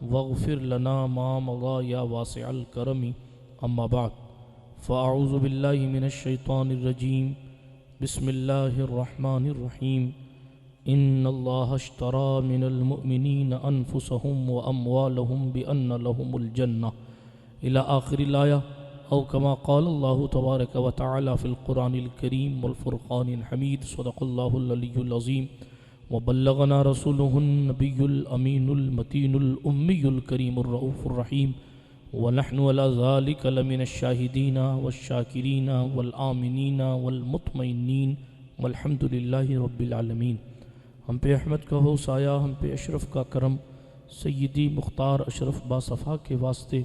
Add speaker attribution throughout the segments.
Speaker 1: واغفر لنا ما مضى يا واسع الكرم. أما بعد فأعوذ بالله من الشيطان الرجيم. بسم الله الرحمن الرحيم. إن الله اشترى من المؤمنين أنفسهم وأموالهم بأن لهم الجنة إلى آخر الآية، أو كما قال الله تبارك وتعالى في القرآن الكريم والفرقان الحميد. صدق الله العلي العظيم وبلغنا رسوله النبي الأمين المتين الأمي الكريم الرؤوف الرحيم، ونحن على ذلك لمن الشاهدين والشاكرين والآمنين والمطمئنين والحمد لله رب العالمين. ہم پہ احمد کا ہو سایہ، ہم پہ اشرف کا کرم، سیدی مختار اشرف باصفا کے واسطے.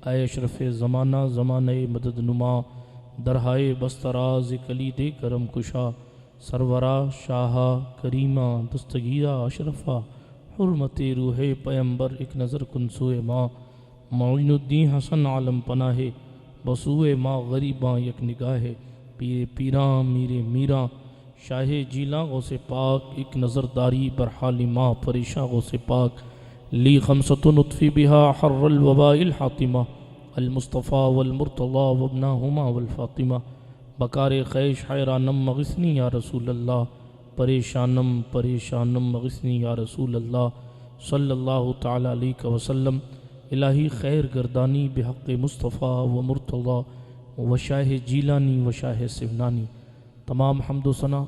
Speaker 1: اے اشرف زمانہ، زمانہ مدد نما، درہائے بستراز کلید کرم کشا، سرورا شاہا کریمہ دستگیرہ اشرفا، حرمت روح پیمبر ایک نظر کنسوئے ماں، معین الدین حسن عالم پناہ بسوئے ماں غریباں یک نگاہ، پیر پیراں میرے میراں شاہ جیلاں غوث پاک، ایک نظر داری برحال ماں پریشاں غوث پاک. لی خمسۃ نطفی بہا حر الوباء الحاطمہ، المصطفیٰ والمرتضیٰ وابناہما والفاطمہ. بکار خیش حیرانم مغثنی یا رسول اللہ، پریشانم پریشانم مغثنی یا رسول اللہ صلی اللہ تعالی علیہ وسلم. الہی خیر گردانی بحق مصطفیٰ و مرتضیٰ و شاہ جیلانی و شاہ سمنانی. تمام حمد و ثنا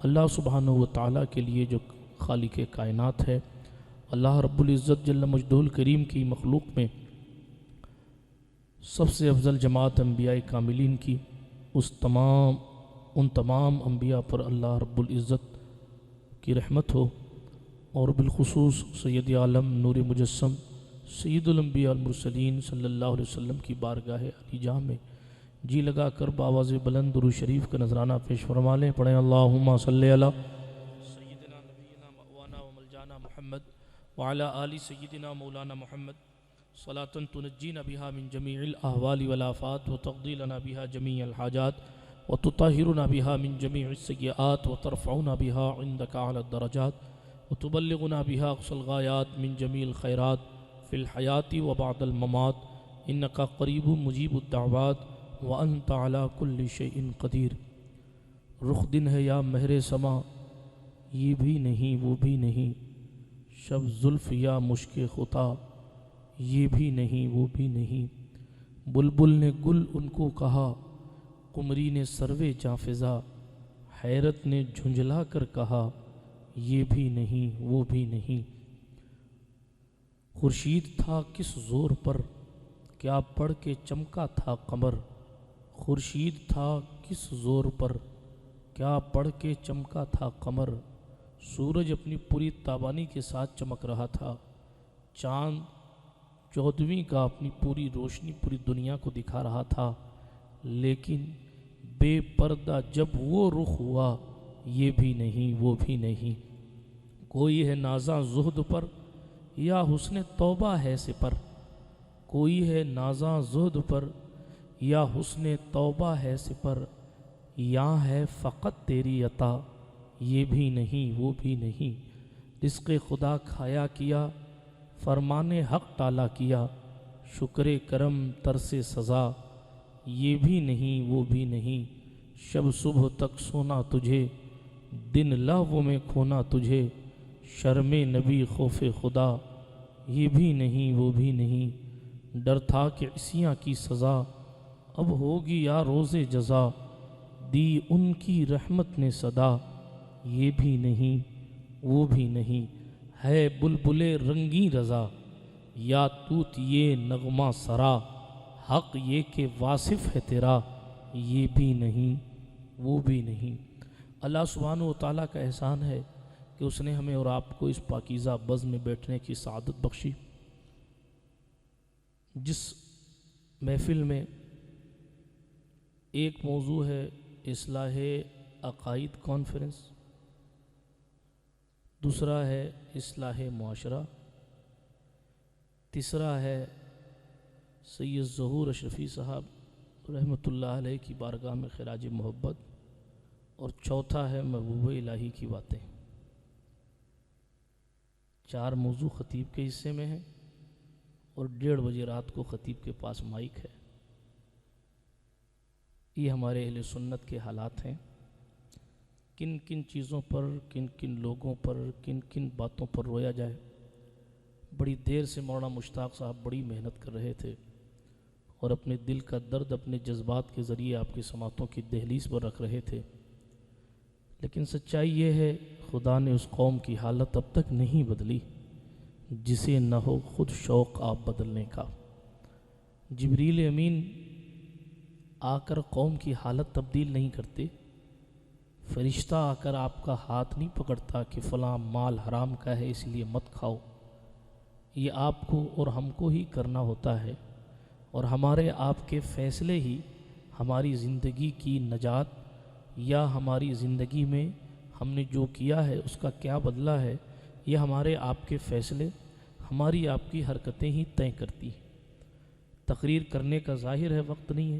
Speaker 1: اللہ سبحانہ و تعالیٰ کے لیے جو خالق کائنات ہے. اللہ رب العزت جل مجدہ الکریم کی مخلوق میں سب سے افضل جماعت انبیاء کاملین کی، ان تمام انبیاء پر اللہ رب العزت کی رحمت ہو، اور بالخصوص سید عالم نور مجسم سید الانبیاء المرسلین صلی اللہ علیہ وسلم کی بارگاہ علی جاں میں جی لگا کر بآواز بلند درود شریف کا نذرانہ پیش فرما لیں. پڑھیں اللہم صلی علی سیدنا نبینا مأوانا و ملجانا محمد وعلی آل سیدنا مولانا محمد، صلاة تنجینا بها من جمیع الاحوال والآفات وتقضی لنا بها جمیع الحاجات وتطہرنا بها من جمیع السیئات وترفعنا بها عندك اعلی الدرجات وتبلغنا بها اقصى الغایات من جمیع الخیرات فی الحیاة وبعد الممات، انکا قریب مجیب الدعوات وانت علی کل شیء قدیر. رخ دن ہے یا مہر سما، یہ بھی نہیں وہ بھی نہیں، شب زلف یا مشک خطا، یہ بھی نہیں وہ بھی نہیں. بلبل نے گل ان کو کہا، قمری نے سروے جاں فضا، حیرت نے جھنجھلا کر کہا یہ بھی نہیں وہ بھی نہیں. خورشید تھا کس زور پر، کیا پڑھ کے چمکا تھا قمر. خورشید تھا کس زور پر، کیا پڑھ کے چمکا تھا قمر. سورج اپنی پوری تابانی کے ساتھ چمک رہا تھا. چاند 14ویں کا اپنی پوری روشنی پوری دنیا کو دکھا رہا تھا. لیکن بے پردہ جب وہ رخ ہوا، یہ بھی نہیں وہ بھی نہیں. کوئی ہے نازاں زہد پر، یا حسن توبہ ہے سپر. کوئی ہے نازاں زہد پر، یا حسن توبہ ہے سپر. یہاں ہے فقط تیری عطا، یہ بھی نہیں وہ بھی نہیں. رزق خدا کھایا کیا، فرمان حق ٹالا کیا. شکر کرم ترس سزا، یہ بھی نہیں وہ بھی نہیں. شب صبح تک سونا تجھے، دن لہو میں کھونا تجھے. شرم نبی خوف خدا، یہ بھی نہیں وہ بھی نہیں. ڈر تھا کہ عصیاں کی سزا، اب ہوگی یا روز جزا. دی ان کی رحمت نے صدا، یہ بھی نہیں وہ بھی نہیں. ہے بلبل رنگی رضا، یا توت یہ نغمہ سرا. حق یہ کہ واصف ہے تیرا، یہ بھی نہیں وہ بھی نہیں. اللہ سبحانہ و تعالیٰ کا احسان ہے کہ اس نے ہمیں اور آپ کو اس پاکیزہ بزم میں بیٹھنے کی سعادت بخشی، جس محفل میں ایک موضوع ہے اصلاح عقائد کانفرنس، دوسرا ہے اصلاح معاشرہ، تیسرا ہے سید ظہور اشرفی صاحب رحمۃ اللہ علیہ کی بارگاہ میں خراج محبت، اور چوتھا ہے محبوب الہی کی باتیں. 4 موضوع خطیب کے حصے میں ہیں. اور 1:30 بجے رات کو خطیب کے پاس مائک ہے۔ یہ ہمارے اہل سنت کے حالات ہیں۔ کن کن چیزوں پر، کن کن لوگوں پر، کن کن باتوں پر رویا جائے۔ بڑی دیر سے مولانا مشتاق صاحب بڑی محنت کر رہے تھے اور اپنے دل کا درد اپنے جذبات کے ذریعے آپ کی سماعتوں کی دہلیز پر رکھ رہے تھے، لیکن سچائی یہ ہے خدا نے اس قوم کی حالت اب تک نہیں بدلی جسے نہ ہو خود شوق آپ بدلنے کا۔ جبریل امین آ کر قوم کی حالت تبدیل نہیں کرتے، فرشتہ آ کر آپ کا ہاتھ نہیں پکڑتا کہ فلاں مال حرام کا ہے اس لیے مت کھاؤ۔ یہ آپ کو اور ہم کو ہی کرنا ہوتا ہے، اور ہمارے آپ کے فیصلے ہی ہماری زندگی کی نجات یا ہماری زندگی میں ہم نے جو کیا ہے اس کا کیا بدلہ ہے، یہ ہمارے آپ کے فیصلے، ہماری آپ کی حرکتیں ہی طے کرتی ہیں۔ تقریر کرنے کا ظاہر ہے وقت نہیں ہے،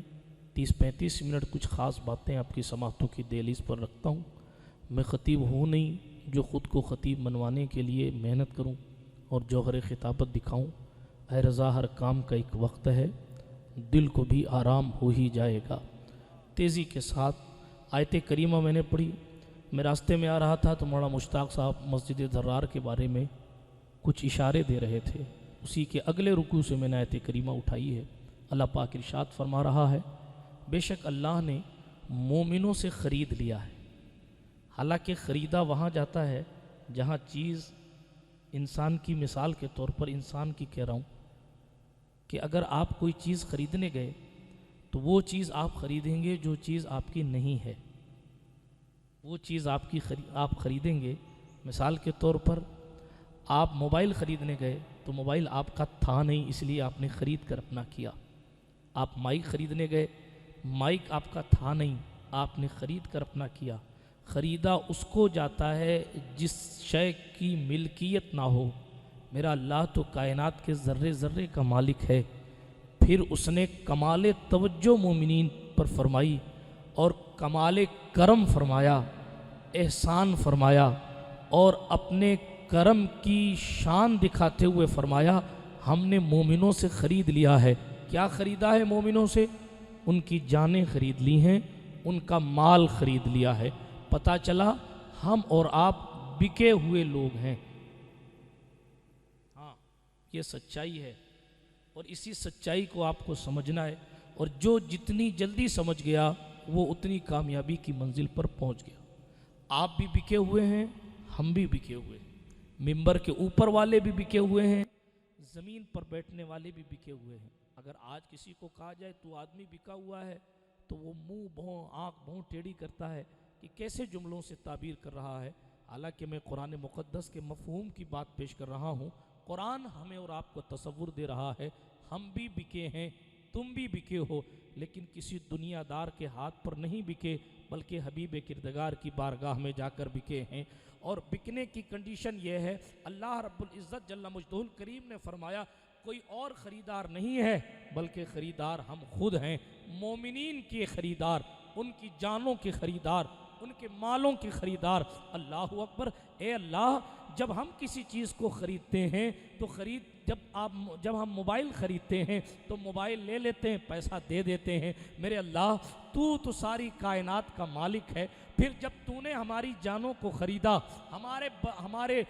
Speaker 1: 30-35 منٹ کچھ خاص باتیں آپ کی سماعتوں کی دہلیز پر رکھتا ہوں۔ میں خطیب ہوں نہیں جو خود کو خطیب منوانے کے لیے محنت کروں اور جوہر خطابت دکھاؤں۔ اے رضا ہر کام کا ایک وقت ہے، دل کو بھی آرام ہو ہی جائے گا۔ تیزی کے ساتھ آیت کریمہ میں نے پڑھی۔ میں راستے میں آ رہا تھا تو مولانا مشتاق صاحب مسجد درار کے بارے میں کچھ اشارے دے رہے تھے، اسی کے اگلے رکوع سے میں نے آیت کریمہ اٹھائی ہے۔ اللہ پاک ارشاد فرما رہا ہے، بے شک اللہ نے مومنوں سے خرید لیا ہے۔ حالانکہ خریدا وہاں جاتا ہے جہاں چیز انسان کی، مثال کے طور پر انسان کی کہہ رہا ہوں کہ اگر آپ کوئی چیز خریدنے گئے تو وہ چیز آپ خریدیں گے جو چیز آپ کی نہیں ہے، وہ چیز آپ خریدیں گے۔ مثال کے طور پر آپ موبائل خریدنے گئے تو موبائل آپ کا تھا نہیں، اس لیے آپ نے خرید کر اپنا کیا۔ آپ مائک خریدنے گئے، مائک آپ کا تھا نہیں، آپ نے خرید کر اپنا کیا۔ خریدا اس کو جاتا ہے جس شے کی ملکیت نہ ہو۔ میرا اللہ تو کائنات کے ذرے ذرے کا مالک ہے۔ پھر اس نے کمال توجہ مومنین پر فرمائی اور کمال کرم فرمایا، احسان فرمایا، اور اپنے کرم کی شان دکھاتے ہوئے فرمایا ہم نے مومنوں سے خرید لیا ہے۔ کیا خریدا ہے مومنوں سے؟ ان کی جانیں خرید لی ہیں، ان کا مال خرید لیا ہے۔ پتہ چلا ہم اور آپ بکے ہوئے لوگ ہیں۔ ہاں، یہ سچائی ہے، اور اسی سچائی کو آپ کو سمجھنا ہے، اور جو جتنی جلدی سمجھ گیا وہ اتنی کامیابی کی منزل پر پہنچ گیا۔ آپ بھی بکے ہوئے ہیں، ہم بھی بکے ہوئے ہیں، ممبر کے اوپر والے بھی بکے ہوئے ہیں، زمین پر بیٹھنے والے بھی بکے ہوئے ہیں۔ اگر آج کسی کو کہا جائے تو آدمی بکا ہوا ہے تو وہ منہ بھوں آنکھ بھوں ٹیڑھی کرتا ہے کہ کیسے جملوں سے تعبیر کر رہا ہے۔ حالانکہ میں قرآن مقدس کے مفہوم کی بات پیش کر رہا ہوں۔ قرآن ہمیں اور آپ کو تصور دے رہا ہے ہم بھی بکے ہیں، تم بھی بکے ہو، لیکن کسی دنیا دار کے ہاتھ پر نہیں بکے، بلکہ حبیب کردگار کی بارگاہ میں جا کر بکے ہیں۔ اور بکنے کی کنڈیشن یہ ہے، اللہ رب العزت جل مجدہ الکریم نے فرمایا کوئی اور خریدار نہیں ہے بلکہ خریدار ہم خود ہیں۔ مومنین کے خریدار، ان کی جانوں کے خریدار، ان کے مالوں کے خریدار۔ اللہ اکبر۔ اے اللہ، جب ہم کسی چیز کو خریدتے ہیں تو جب ہم موبائل خریدتے ہیں تو موبائل لے لیتے ہیں، پیسہ دے دیتے ہیں۔ میرے اللہ، تو ساری کائنات کا مالک ہے۔ پھر جب تو نے ہماری جانوں کو خریدا، ہمارے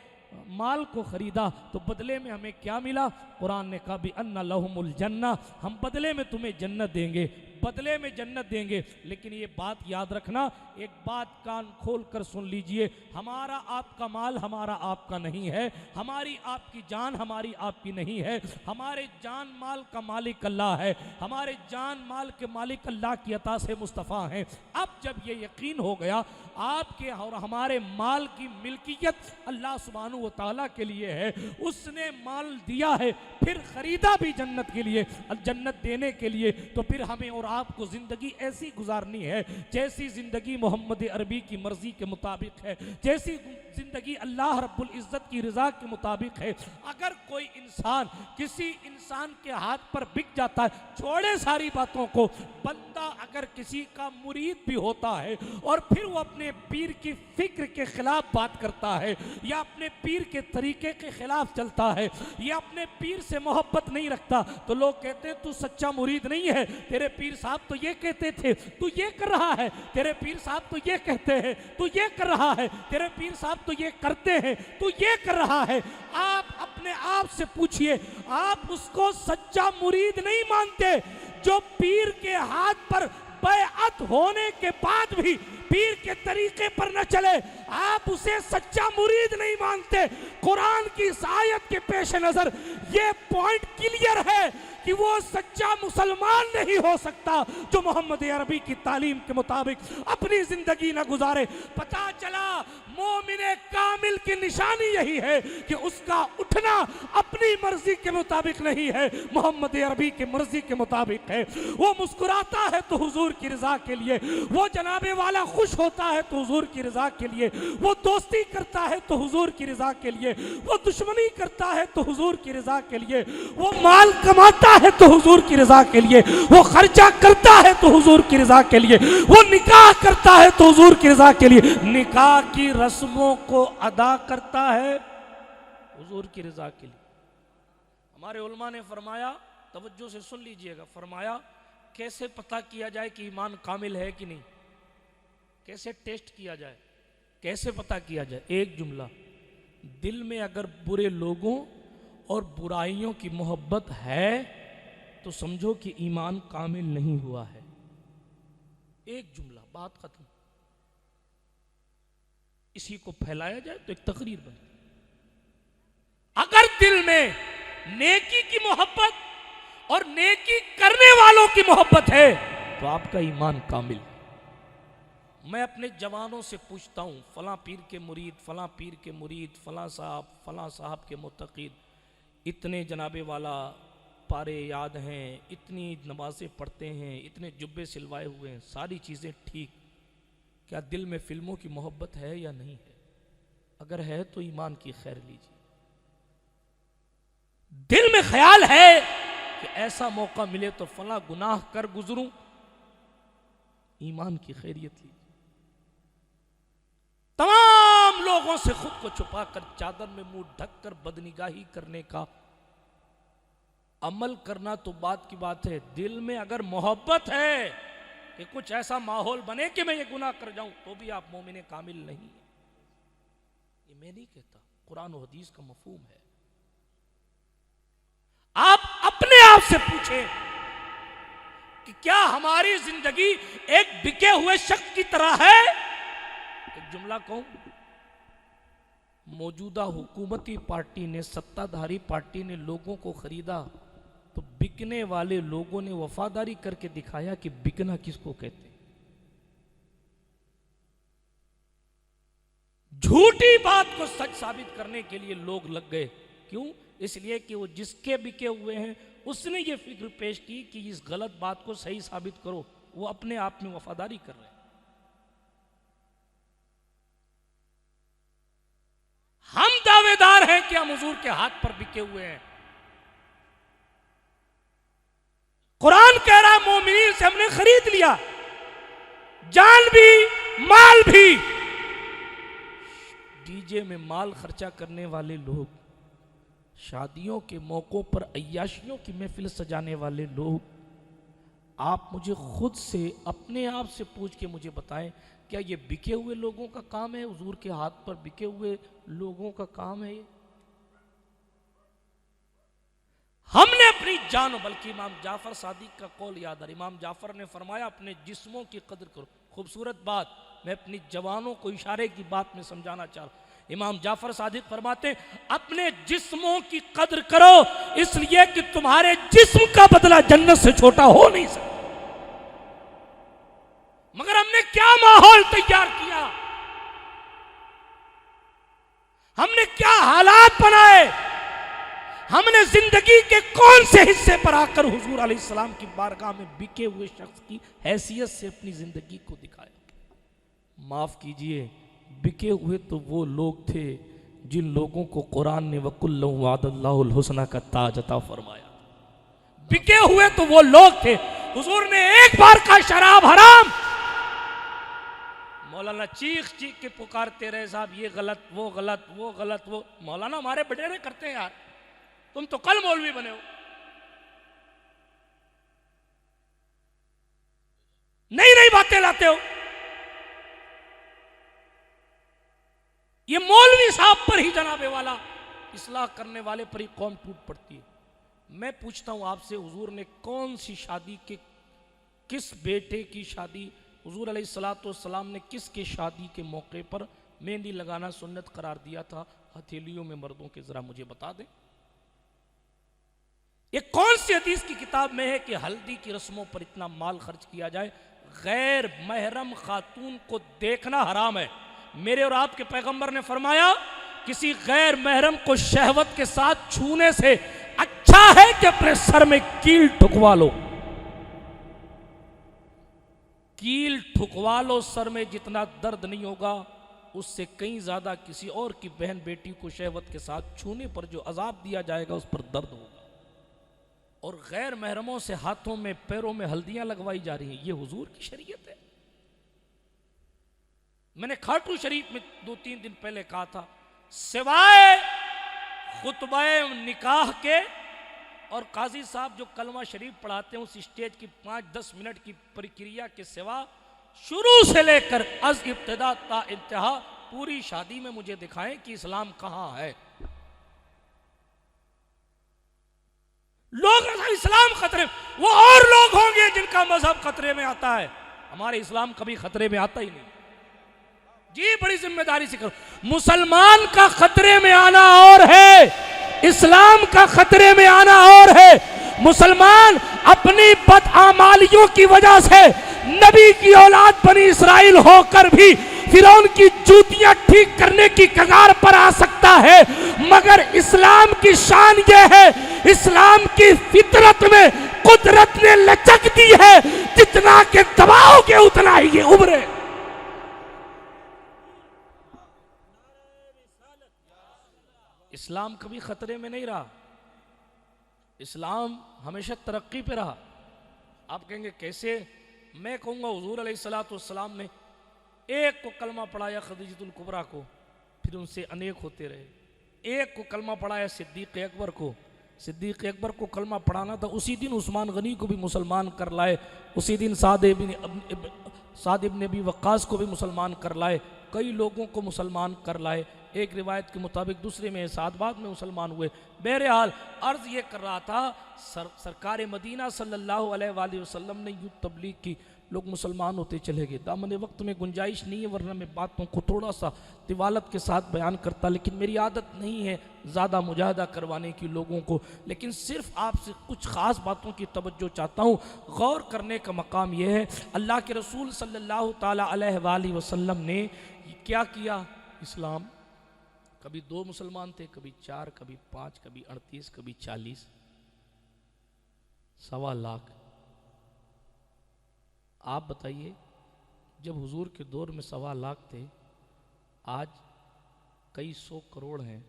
Speaker 1: مال کو خریدا، تو بدلے میں ہمیں کیا ملا؟ قرآن نے کہا بِأَنَّ لَهُمُ الْجَنَّةَ، ہم بدلے میں تمہیں جنت دیں گے، بدلے میں جنت دیں گے۔ لیکن یہ بات یاد رکھنا، ایک بات کان کھول کر سن لیجئے، ہمارا آپ کا مال ہمارا آپ کا نہیں ہے، ہماری آپ کی جان ہماری آپ کی نہیں ہے۔ ہمارے جان مال کا مالک اللہ ہے، ہمارے جان مال کے مالک اللہ کی عطا سے مصطفیٰ ہیں۔ اب جب یہ یقین ہو گیا آپ کے اور ہمارے مال کی ملکیت اللہ سبحانہ و تعالیٰ کے لیے ہے، اس نے مال دیا ہے، پھر خریدا بھی جنت کے لیے، جنت دینے کے لیے، تو پھر ہمیں اور آپ کو زندگی ایسی گزارنی ہے جیسی زندگی محمد عربی کی مرضی کے مطابق ہے، جیسی زندگی اللہ رب العزت کی رضا کے مطابق ہے۔ اگر کوئی انسان کسی انسان کے ہاتھ پر بک جاتا ہے، چھوڑے ساری باتوں کو، بندہ اگر کسی کا مرید بھی ہوتا ہے اور پھر وہ اپنے پیر کی فکر کے خلاف بات کرتا ہے یا اپنے پیر کے طریقے کے خلاف چلتا ہے یا اپنے پیر سے محبت نہیں رکھتا، تو لوگ کہتے ہیں تو سچا مرید نہیں ہے، تیرے پیر صاحب تو یہ کہتے تھے تو یہ کر رہا ہے، تیرے پیر صاحب تو یہ کہتے ہیں تو یہ کر رہا ہے، تیرے پیر صاحب تو یہ کرتے ہیں تو یہ کر رہا ہے۔ آپ اپنے آپ سے پوچھئے، آپ اس کو سچا مرید نہیں مانتے جو پیر کے ہاتھ پر بیعت ہونے کے بعد بھی پیر کے طریقے پر نہ چلے؟ آپ اسے سچا مرید نہیں مانتے۔ قرآن کی اس آیت کے پیش نظر یہ پوائنٹ کلیئر ہے کہ وہ سچا مسلمان نہیں ہو سکتا جو محمد عربی کی تعلیم کے مطابق اپنی زندگی نہ گزارے۔ پتہ چلا مومن کامل کی نشانی یہی ہے کہ اس کا اٹھنا اپنی مرضی کے مطابق نہیں ہے، محمد عربی کی مرضی کے مطابق ہے۔ وہ مسکراتا ہے تو حضور کی رضا کے لیے، وہ جناب والا خوش ہوتا ہے تو حضور کی رضا کے لیے، وہ دوستی کرتا ہے تو حضور کی رضا کے لیے، وہ دشمنی کرتا ہے تو حضور کی رضا کے لیے، وہ مال کماتا ہے تو حضور کی رضا کے لیے، وہ خرچہ کرتا ہے تو حضور کی رضا کے لیے، وہ نکاح کرتا ہے تو حضور کی رضا کے لیے، نکاح کی رسموں کو ادا کرتا ہے حضور کی رضا کے لیے۔ ہمارے علماء نے فرمایا، توجہ سے سن لیجئے گا، فرمایا کیسے پتہ کیا جائے کہ ایمان کامل ہے کہ نہیں؟ کیسے ٹیسٹ کیا جائے؟ کیسے پتہ کیا جائے؟ ایک جملہ، دل میں اگر برے لوگوں اور برائیوں کی محبت ہے تو سمجھو کہ ایمان کامل نہیں ہوا ہے۔ ایک جملہ، بات ختم۔ اسی کو پھیلایا جائے تو ایک تقریر بنتی۔ اگر دل میں نیکی کی محبت اور نیکی کرنے والوں کی محبت ہے تو آپ کا ایمان کامل ہے۔ میں اپنے جوانوں سے پوچھتا ہوں، فلاں پیر کے مرید، فلاں پیر کے مرید، فلاں صاحب کے متقید، اتنے جناب والا پارے یاد ہیں، اتنی نمازیں پڑھتے ہیں، اتنے جبے سلوائے ہوئے ہیں، ساری چیزیں ٹھیک، کیا دل میں فلموں کی محبت ہے یا نہیں ہے؟ اگر ہے تو ایمان کی خیر لیجیے۔ دل میں خیال ہے کہ ایسا موقع ملے تو فلاں گناہ کر گزروں، ایمان کی خیریت لیجیے۔ تمام لوگوں سے خود کو چھپا کر چادر میں منہ ڈھک کر بدنگاہی کرنے کا عمل کرنا تو بات کی بات ہے، دل میں اگر محبت ہے کہ کچھ ایسا ماحول بنے کہ میں یہ گناہ کر جاؤں تو بھی آپ مومن کامل نہیں ہیں۔ یہ میں نہیں کہتا، قرآن و حدیث کا مفہوم ہے۔ آپ اپنے آپ سے پوچھیں کہ کیا ہماری زندگی ایک بکے ہوئے شخص کی طرح ہے؟ ایک جملہ کہوں، موجودہ حکومتی پارٹی نے، ستہ دھاری پارٹی نے لوگوں کو خریدا تو بکنے والے لوگوں نے وفاداری کر کے دکھایا کہ بکنا کس کو کہتے ہیں۔ جھوٹی بات کو سچ ثابت کرنے کے لیے لوگ لگ گئے، کیوں؟ اس لیے کہ وہ جس کے بکے ہوئے ہیں اس نے یہ فکر پیش کی کہ اس غلط بات کو صحیح ثابت کرو، وہ اپنے آپ میں وفاداری کر رہے ہیں۔ ہم دعوے دار ہیں کہ ہم حضور کے ہاتھ پر بکے ہوئے ہیں۔ قرآن کہہ رہا مومنین سے ہم نے خرید لیا، جان بھی مال بھی۔ ڈی جے میں مال خرچہ کرنے والے لوگ، شادیوں کے موقعوں پر عیاشیوں کی محفل سجانے والے لوگ، آپ مجھے خود سے اپنے آپ سے پوچھ کے مجھے بتائیں، کیا یہ بکے ہوئے لوگوں کا کام ہے؟ حضور کے ہاتھ پر بکے ہوئے لوگوں کا کام ہے یہ؟ ہم نے اپنی جان، بلکہ امام جعفر صادق کا قول یاد ہے، امام جعفر نے فرمایا اپنے جسموں کی قدر کرو۔ خوبصورت بات، میں اپنی جوانوں کو اشارے کی بات میں سمجھانا چاہ رہا ہوں۔ امام جعفر صادق فرماتے ہیں اپنے جسموں کی قدر کرو، اس لیے کہ تمہارے جسم کا بدلہ جنت سے چھوٹا ہو نہیں سکتا۔ مگر ہم نے کیا ماحول تیار کیا، ہم نے کیا حالات بنائے، ہم نے زندگی کے کون سے حصے پر آ کر حضور علیہ السلام کی بارگاہ میں بکے ہوئے شخص کی حیثیت سے اپنی زندگی کو دکھایا۔ معاف کیجئے، بکے ہوئے تو وہ لوگ تھے جن لوگوں کو قرآن نے وَقُلَّ وَعَدَ اللَّهُ الْحُسْنَى کا تاج عطا فرمایا. بکے ہوئے تو وہ لوگ تھے. حضور نے ایک بار کہا شراب حرام، مولانا چیخ چیخ کے پکارتے رہے صاحب یہ غلط وہ غلط وہ غلط وہ. مولانا ہمارے بڈیرے کرتے ہیں یار، تم تو کل مولوی بنے ہو. نئی نئی باتیں لاتے ہو. یہ مولوی صاحب پر ہی جناب والا اصلاح کرنے والے پر ہی قوم ٹوٹ پڑتی ہے. میں پوچھتا ہوں آپ سے، حضور نے کون سی شادی کے کس بیٹے کی شادی، حضور علیہ السلام نے کس کے شادی کے موقع پر مہندی لگانا سنت قرار دیا تھا ہتھیلیوں میں مردوں کے؟ ذرا مجھے بتا دیں. یہ کون سی حدیث کی کتاب میں ہے کہ ہلدی کی رسموں پر اتنا مال خرچ کیا جائے؟ غیر محرم خاتون کو دیکھنا حرام ہے. میرے اور آپ کے پیغمبر نے فرمایا کسی غیر محرم کو شہوت کے ساتھ چھونے سے اچھا ہے کہ اپنے سر میں کیل ٹھکوا لو. کیل ٹھکوا لو سر میں، جتنا درد نہیں ہوگا اس سے کہیں زیادہ کسی اور کی بہن بیٹی کو شہوت کے ساتھ چھونے پر جو عذاب دیا جائے گا اس پر درد ہوگا. اور غیر محرموں سے ہاتھوں میں پیروں میں ہلدیاں لگوائی جا رہی ہیں، یہ حضور کی شریعت ہے. میں نے کھاٹو شریف میں 2-3 دن پہلے کہا تھا، سوائے خطبہ نکاح کے اور قاضی صاحب جو کلمہ شریف پڑھاتے ہیں اس اسٹیج کی 5-10 منٹ کی پرکریا کے سوا شروع سے لے کر از ابتدا تا انتہا پوری شادی میں مجھے دکھائیں کہ اسلام کہاں ہے. لوگ اسلام خطرے، وہ اور لوگ ہوں گے جن کا مذہب خطرے میں آتا ہے، ہمارے اسلام کبھی خطرے میں آتا ہی نہیں. جی بڑی ذمہ داری سے کرو. مسلمان کا خطرے میں آنا اور ہے، اسلام کا خطرے میں آنا اور ہے. مسلمان اپنی بدعمالیوں کی وجہ سے نبی کی اولاد بنی اسرائیل ہو کر بھی فرعون کی جوتیاں ٹھیک کرنے کی کگار پر آ سکتا ہے، مگر اسلام کی شان یہ ہے، اسلام کی فطرت میں قدرت نے لچک دی ہے، جتنا کہ دباؤ کے اتنا ہی یہ ابھرے. اسلام کبھی خطرے میں نہیں رہا، اسلام ہمیشہ ترقی پہ رہا. آپ کہیں گے کیسے؟ میں کہوں گا حضور علیہ السلام نے ایک کو کلمہ پڑھایا خدیجۃ الکبریٰ کو، پھر ان سے انیک ہوتے رہے. ایک کو کلمہ پڑھایا صدیق اکبر کو، صدیق اکبر کو کلمہ پڑھانا تھا، اسی دن عثمان غنی کو بھی مسلمان کر لائے، اسی دن سعد ابن ابی وقاص کو بھی مسلمان کر لائے، کئی لوگوں کو مسلمان کر لائے. ایک روایت کے مطابق دوسرے میں سعد بعد میں مسلمان ہوئے. بہرحال عرض یہ کر رہا تھا، سرکار مدینہ صلی اللہ علیہ وآلہ وسلم نے یوں تبلیغ کی، لوگ مسلمان ہوتے چلے گئے. دامن وقت میں گنجائش نہیں ہے ورنہ میں باتوں کو تھوڑا سا طوالت کے ساتھ بیان کرتا، لیکن میری عادت نہیں ہے زیادہ مجاہدہ کروانے کی لوگوں کو، لیکن صرف آپ سے کچھ خاص باتوں کی توجہ چاہتا ہوں. غور کرنے کا مقام یہ ہے، اللہ کے رسول صلی اللہ تعالیٰ علیہ وآلہ وسلم نے کیا کیا؟ اسلام کبھی 2 مسلمان تھے، کبھی 4، کبھی 5، کبھی 38، کبھی 40، 1.25 لاکھ. آپ بتائیے جب حضور کے دور میں 1.25 لاکھ تھے، آج کئی 100 کروڑ ہیں،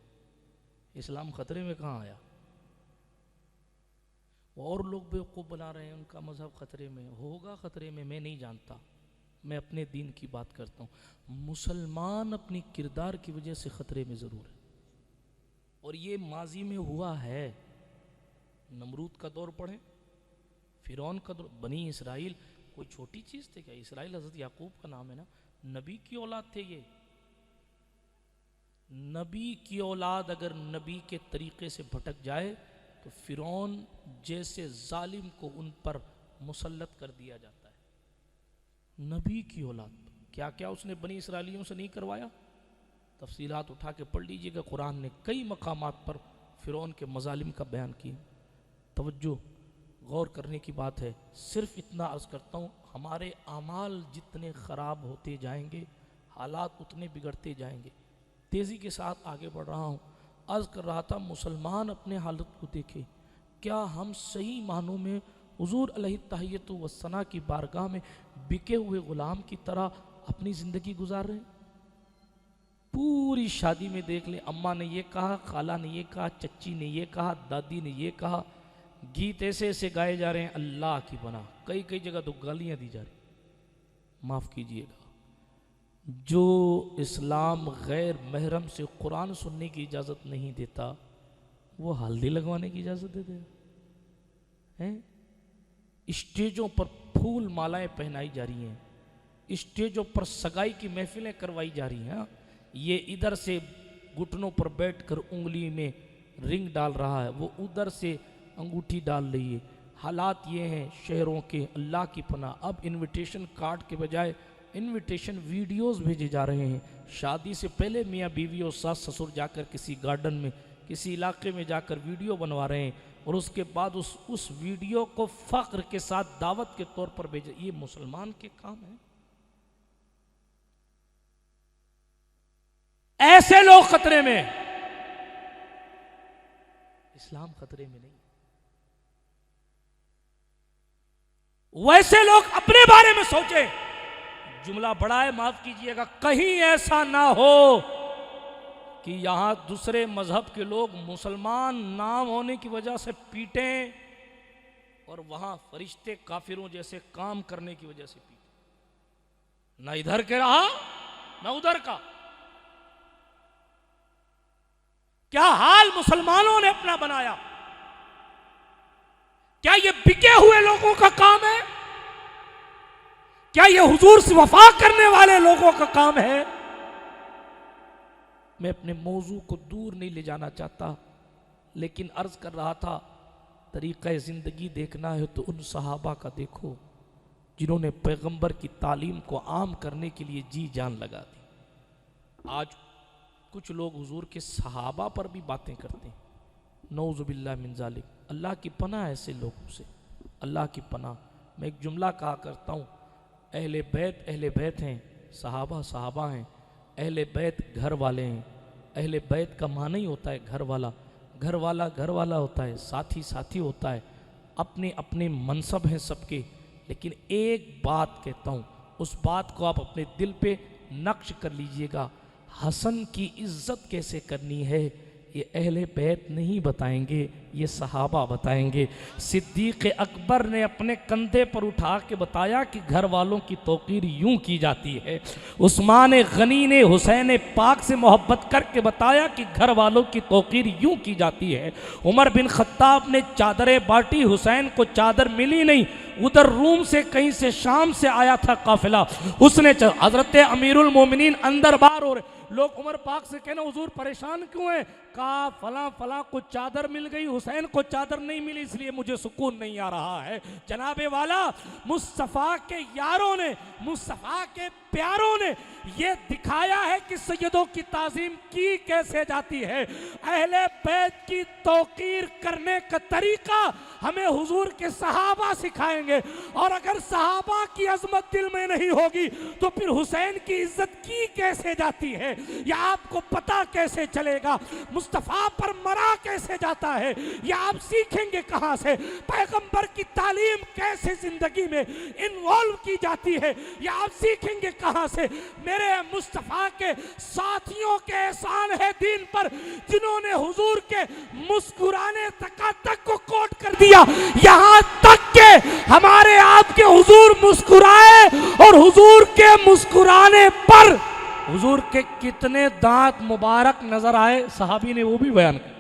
Speaker 1: اسلام خطرے میں کہاں آیا؟ اور لوگ بیوقوف بنا رہے ہیں ان کا مذہب خطرے میں ہوگا. خطرے میں میں نہیں جانتا، میں اپنے دین کی بات کرتا ہوں. مسلمان اپنی کردار کی وجہ سے خطرے میں ضرور ہے، اور یہ ماضی میں ہوا ہے. نمرود کا دور پڑھیں، فرعون کا دور. بنی اسرائیل کوئی چھوٹی چیز تھے کیا؟ اسرائیل حضرت یعقوب کا نام ہے نا، نبی کی اولاد تھے. یہ نبی کی اولاد اگر نبی کے طریقے سے بھٹک جائے تو فرعون جیسے ظالم کو ان پر مسلط کر دیا جاتا ہے. نبی کی اولاد کیا کیا اس نے بنی اسرائیلیوں سے نہیں کروایا؟ تفصیلات اٹھا کے پڑھ لیجئے گا. قرآن نے کئی مقامات پر فرعون کے مظالم کا بیان کیا. توجہ غور کرنے کی بات ہے. صرف اتنا عرض کرتا ہوں، ہمارے اعمال جتنے خراب ہوتے جائیں گے حالات اتنے بگڑتے جائیں گے. تیزی کے ساتھ آگے بڑھ رہا ہوں. عرض کر رہا تھا مسلمان اپنے حالت کو دیکھے. کیا ہم صحیح معنوں میں حضور علیہ التحیۃ والثناء کی بارگاہ میں بکے ہوئے غلام کی طرح اپنی زندگی گزار رہے ہیں؟ پوری شادی میں دیکھ لیں، اماں نے یہ کہا، خالہ نے یہ کہا، چچی نے یہ کہا، دادی نے یہ کہا، گیت ایسے ایسے گائے جا رہے ہیں اللہ کی پناہ، کئی کئی جگہ تو گالیاں دی جا رہی۔ معاف کیجئے گا، جو اسلام غیر محرم سے قرآن سننے کی اجازت نہیں دیتا، وہ ہلدی لگوانے کی اجازت دیتے ہیں؟ اسٹیجوں پر پھول مالائیں پہنائی جا رہی ہیں، اسٹیجوں پر سگائی کی محفلیں کروائی جا رہی ہیں، یہ ادھر سے گھٹنوں پر بیٹھ کر انگلی میں رنگ ڈال رہا ہے، وہ ادھر سے انگوٹھی ڈال رہی ہے۔ حالات یہ ہیں شہروں کے، اللہ کی پناہ، اب انویٹیشن کارڈ کے بجائے انویٹیشن ویڈیوز بھیجے جا رہے ہیں۔ شادی سے پہلے میاں بیوی اور ساس سسر جا کر کسی گارڈن میں، کسی علاقے میں جا کر ویڈیو بنوا رہے ہیں، اور اس کے بعد اس ویڈیو کو فخر کے ساتھ دعوت کے طور پر بھیجے۔ یہ مسلمان کے کام ہیں؟ ایسے لوگ خطرے میں، اسلام خطرے میں نہیں۔ ویسے لوگ اپنے بارے میں سوچیں، جملہ بڑا ہے معاف کیجئے گا، کہیں ایسا نہ ہو کہ یہاں دوسرے مذہب کے لوگ مسلمان نام ہونے کی وجہ سے پیٹیں، اور وہاں فرشتے کافروں جیسے کام کرنے کی وجہ سے پیٹیں۔ نہ ادھر کے رہا نہ ادھر کا۔ کیا حال مسلمانوں نے اپنا بنایا؟ کیا یہ بکے ہوئے لوگوں کا کام ہے؟ کیا یہ حضور سے وفا کرنے والے لوگوں کا کام ہے؟ میں اپنے موضوع کو دور نہیں لے جانا چاہتا، لیکن عرض کر رہا تھا طریقہ زندگی دیکھنا ہے تو ان صحابہ کا دیکھو جنہوں نے پیغمبر کی تعلیم کو عام کرنے کے لیے جی جان لگا دی۔ آج کچھ لوگ حضور کے صحابہ پر بھی باتیں کرتے ہیں، نعوذ باللہ من ذالک۔ اللہ کی پناہ ایسے لوگوں سے، اللہ کی پناہ۔ میں ایک جملہ کہا کرتا ہوں، اہل بیت ہیں، صحابہ صحابہ ہیں، اہل بیت گھر والے ہیں۔ اہل بیت کا معنی ہی ہوتا ہے گھر والا، گھر والا گھر والا ہوتا ہے، ساتھی ساتھی ہوتا ہے، اپنے اپنے منصب ہیں سب کے۔ لیکن ایک بات کہتا ہوں، اس بات کو آپ اپنے دل پہ نقش کر لیجئے گا، حسن کی عزت کیسے کرنی ہے یہ اہل بیت نہیں بتائیں گے، یہ صحابہ بتائیں گے۔ صدیق اکبر نے اپنے کندھے پر اٹھا کے بتایا کہ گھر والوں کی توقیر یوں کی جاتی ہے۔ عثمان غنی نے حسین پاک سے محبت کر کے بتایا کہ گھر والوں کی توقیر یوں کی جاتی ہے۔ عمر بن خطاب نے چادریں بانٹی، حسین کو چادر ملی نہیں، ادھر روم سے کہیں سے شام سے آیا تھا قافلہ، اس نے حضرت امیر المومنین اندر باہر ہو رہے، لوگ عمر پاک سے کہنا حضور پریشان کیوں ہیں؟ کہا فلاں فلاں کو چادر مل گئی، حسین کو چادر نہیں ملی، اس لیے مجھے سکون نہیں آ رہا ہے۔ جناب والا، مصطفیٰ کے یاروں نے، مصطفیٰ کے پیاروں نے یہ دکھایا ہے کہ سیدوں کی تعظیم کی کیسے جاتی ہے۔ اہل بیت کی توقیر کرنے کا طریقہ ہمیں حضور کے صحابہ سکھائیں گے، اور اگر صحابہ کی عظمت دل میں نہیں ہوگی تو پھر حسین کی عزت کی کیسے جاتی ہے، یا آپ کو پتہ کیسے چلے گا، مصطفیٰ پر مرا کیسے جاتا ہے، یا آپ سیکھیں گے کہاں سے، پیغمبر کی تعلیم کیسے زندگی میں انوالو کی جاتی ہے، یا آپ سیکھیں گے کہاں سے۔ میرے مصطفیٰ کے ساتھیوں کے احسان ہے دین پر، جنہوں نے حضور کے مسکرانے تک کو کوٹ کر دیا، یہاں تک کہ ہمارے آپ کے حضور مسکرائے، اور حضور کے مسکرانے پر حضور کے کتنے دانت مبارک نظر آئے، صحابی نے وہ بھی بیان کیا۔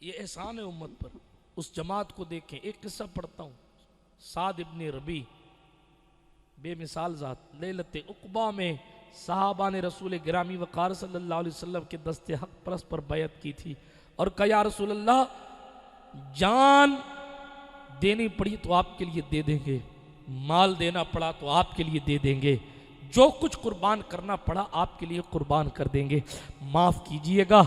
Speaker 1: یہ احسان ہے امت پر۔ اس جماعت کو دیکھیں، ایک قصہ پڑھتا ہوں، سعد ابن ربیع، بے مثال ذات، لیلت عقبہ میں صحابہ نے رسول گرامی وقار صلی اللہ علیہ وسلم کے دست حق پرست پر بیعت کی تھی، اور کہا یا رسول اللہ جان دینی پڑی تو آپ کے لیے دے دیں گے، مال دینا پڑا تو آپ کے لیے دے دیں گے، جو کچھ قربان کرنا پڑا آپ کے لیے قربان کر دیں گے۔ معاف کیجئے گا،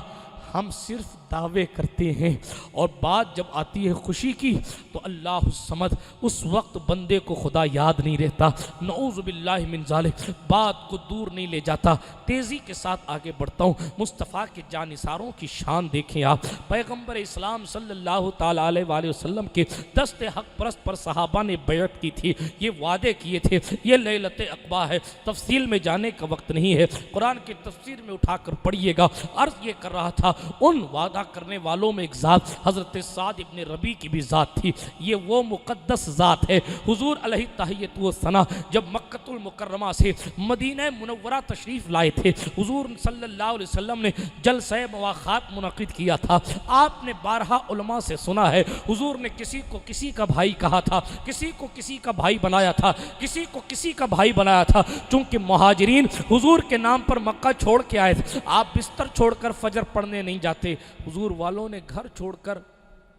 Speaker 1: ہم صرف دعوے کرتے ہیں، اور بات جب آتی ہے خوشی کی تو اللہ الصمد اس وقت بندے کو خدا یاد نہیں رہتا، نعوذ باللہ من ذالک، بات کو دور نہیں لے جاتا۔ تیزی کے ساتھ آگے بڑھتا ہوں، مصطفیٰ کے جانثاروں کی شان دیکھیں آپ۔ پیغمبر اسلام صلی اللہ تعالیٰ علیہ وآلہ وسلم کے دست حق پرست پر صحابہ نے بیعت کی تھی، یہ وعدے کیے تھے۔ یہ لیلۃ عقبہ ہے، تفصیل میں جانے کا وقت نہیں ہے، قرآن کی تفسیر میں اٹھا کر پڑھیے گا۔ عرض یہ کر رہا تھا، ان وعدہ کرنے والوں میں ایک ذات حضرت سعد ابن ربیع کی بھی ذات تھی۔ یہ وہ مقدس ذات ہے، حضور علیہ تحیۃ و ثنا جب مکۃ المکرمہ سے مدینہ منورہ تشریف لائے تھے، حضور صلی اللہ علیہ وسلم نے جلسہ مواخات منعقد کیا تھا۔ آپ نے بارہا علماء سے سنا ہے، حضور نے کسی کو کسی کا بھائی کہا تھا، کسی کو کسی کا بھائی بنایا تھا، کسی کو کسی کا بھائی بنایا تھا۔ چونکہ مہاجرین حضور کے نام پر مکہ چھوڑ کے آئے تھے، آپ بستر چھوڑ کر فجر پڑھنے نہیں جاتے، حضور والوں نے گھر چھوڑ کر،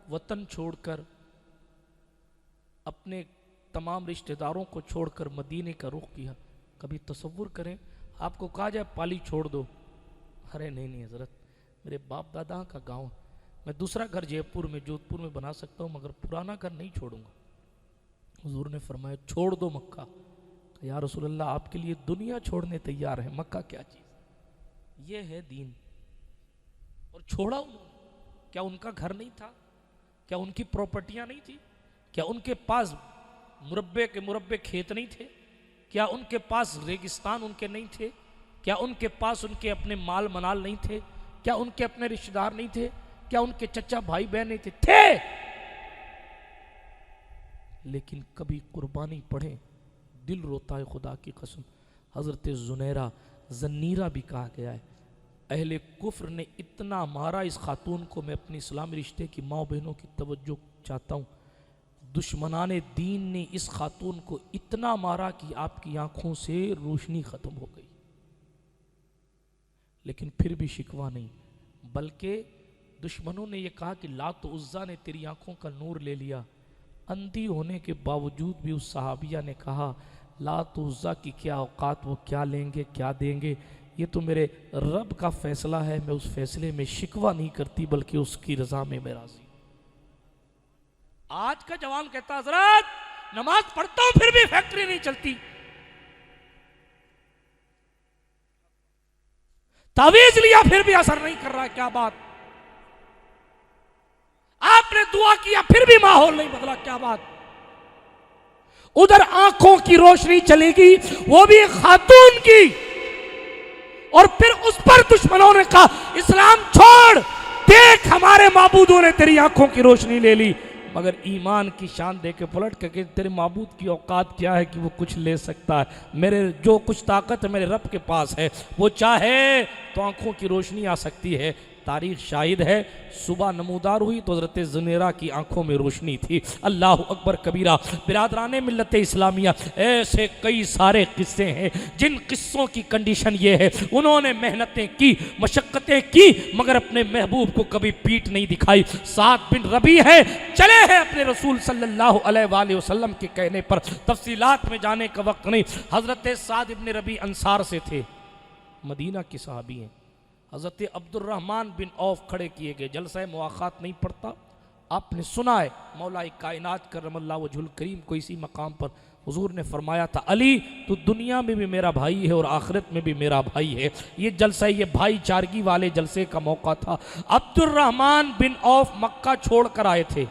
Speaker 1: وطن چھوڑ کر، اپنے تمام رشتہ داروں کو چھوڑ کر مدینے کا رخ کیا۔ کبھی تصور کریں، آپ کو کہا جائے پالی چھوڑ دو، ارے نہیں حضرت، میرے باپ دادا کا گاؤں، میں دوسرا گھر جے پور میں جودھپور میں بنا سکتا ہوں مگر پرانا گھر نہیں چھوڑوں گا۔ حضور نے فرمایا چھوڑ دو مکہ۔ یا رسول اللہ آپ کے لیے دنیا چھوڑنے تیار ہے، مکہ کیا چیز؟ یہ ہے دین۔ اور چھوڑا انہوں نے، کیا ان کا گھر نہیں تھا؟ کیا ان کی پراپرٹیاں نہیں تھی؟ کیا ان کے پاس مربع کے مربع کھیت نہیں تھے؟ کیا ان کے پاس ریگستان ان کے نہیں تھے؟ کیا ان کے پاس ان کے اپنے مال منال نہیں تھے؟ کیا ان کے اپنے رشتہ دار نہیں تھے؟ کیا ان کے چچا بھائی بہن نہیں تھے؟ لیکن کبھی قربانی پڑھیں، دل روتا ہے خدا کی قسم۔ حضرت زنیرہ زنیرہ بھی کہا گیا ہے، اہل کفر نے اتنا مارا اس خاتون کو، میں اپنی اسلامی رشتے کی ماں بہنوں کی توجہ چاہتا ہوں، دشمنان دین نے اس خاتون کو اتنا مارا کہ آپ کی آنکھوں سے روشنی ختم ہو گئی، لیکن پھر بھی شکوہ نہیں، بلکہ دشمنوں نے یہ کہا کہ لات و عزا نے تیری آنکھوں کا نور لے لیا۔ اندھی ہونے کے باوجود بھی اس صحابیہ نے کہا لات و عزا کی کیا اوقات، وہ کیا لیں گے کیا دیں گے، یہ تو میرے رب کا فیصلہ ہے، میں اس فیصلے میں شکوہ نہیں کرتی بلکہ اس کی رضا میں میں راضی۔ آج کا جوان کہتا حضرت نماز پڑھتا ہوں پھر بھی فیکٹری نہیں چلتی، تعویذ لیا پھر بھی اثر نہیں کر رہا، کیا بات؟ آپ نے دعا کیا پھر بھی ماحول نہیں بدلا، کیا بات؟ ادھر آنکھوں کی روشنی چلے گی، وہ بھی خاتون کی، اور پھر اس پر دشمنوں نے کہا اسلام چھوڑ، دیکھ ہمارے معبودوں نے تیری آنکھوں کی روشنی لے لی، مگر ایمان کی شان دے کے پلٹ کر کہ تیرے معبود کی اوقات کیا ہے کہ وہ کچھ لے سکتا ہے، میرے جو کچھ طاقت ہے میرے رب کے پاس ہے، وہ چاہے تو آنکھوں کی روشنی آ سکتی ہے۔ تاریخ شاہد ہے، صبح نمودار ہوئی تو حضرت زنیرہ کی آنکھوں میں روشنی تھی۔ اللہ اکبر کبیرہ۔ برادران ملت اسلامیہ، ایسے کئی سارے قصے ہیں جن قصوں کی کنڈیشن یہ ہے انہوں نے محنتیں کی، مشقتیں کی، مگر اپنے محبوب کو کبھی پیٹ نہیں دکھائی۔ سعد بن ربیع ہے، چلے ہیں اپنے رسول صلی اللہ علیہ وآلہ وسلم کے کہنے پر، تفصیلات میں جانے کا وقت نہیں۔ حضرت سعد بن ربیع انصار سے تھے، مدینہ کی صحابی ہیں۔ حضرت عبد الرحمن بن عوف کھڑے کیے گئے، جلسہ مواخات نہیں پڑتا، آپ نے سنا ہے مولا کائنات کرم اللہ وجہ الکریم کو اسی مقام پر حضور نے فرمایا تھا علی تو دنیا میں بھی میرا بھائی ہے اور آخرت میں بھی میرا بھائی ہے۔ یہ جلسہ، یہ بھائی چارگی والے جلسے کا موقع تھا۔ عبد الرحمن بن عوف مکہ چھوڑ کر آئے تھے،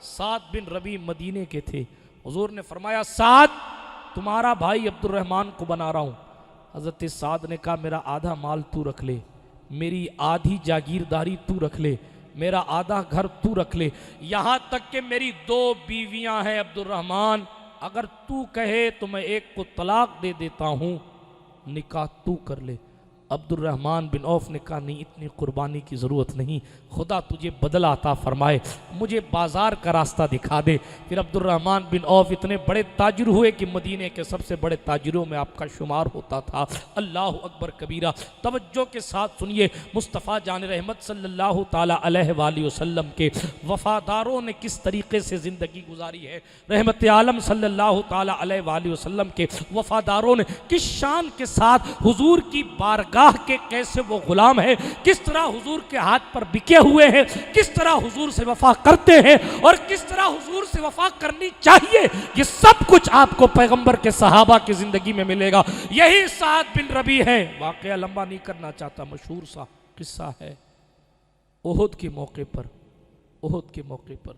Speaker 1: سعد بن ربیع مدینے کے تھے۔ حضور نے فرمایا سعد تمہارا بھائی عبد الرحمن کو بنا رہا ہوں۔ حضرت سعد نے کہا میرا آدھا مال تو رکھ لے، میری آدھی جاگیرداری تو رکھ لے، میرا آدھا گھر تو رکھ لے، یہاں تک کہ میری 2 بیویاں ہیں عبد الرحمن، اگر تو کہے تو میں ایک کو طلاق دے دیتا ہوں، نکاح تو کر لے۔ عبد الرحمن بن عوف نے کہا نہیں، اتنی قربانی کی ضرورت نہیں، خدا تجھے بدلہ عطا فرمائے، مجھے بازار کا راستہ دکھا دے۔ پھر عبد الرحمن بن عوف اتنے بڑے تاجر ہوئے کہ مدینے کے سب سے بڑے تاجروں میں آپ کا شمار ہوتا تھا۔ اللہ اکبر کبیرہ۔ توجہ کے ساتھ سنیے، مصطفیٰ جان رحمت صلی اللہ تعالیٰ علیہ وآلہ وسلم کے وفاداروں نے کس طریقے سے زندگی گزاری ہے، رحمت عالم صلی اللہ تعالیٰ علیہ وآلہ وسلم کے وفاداروں نے کس شان کے ساتھ حضور کی بارگاہ نکاح کے کیسے وہ غلام ہے، کس طرح حضور کے ہاتھ پر بکے ہوئے ہیں، کس طرح حضور سے وفا کرتے ہیں اور کس طرح حضور سے وفا کرنی چاہیے، یہ سب کچھ آپ کو پیغمبر کے صحابہ کی زندگی میں ملے گا۔ یہی سعد بن ربیع ہے، واقعہ لمبا نہیں کرنا چاہتا، مشہور سا قصہ ہے۔ احد کے موقع پر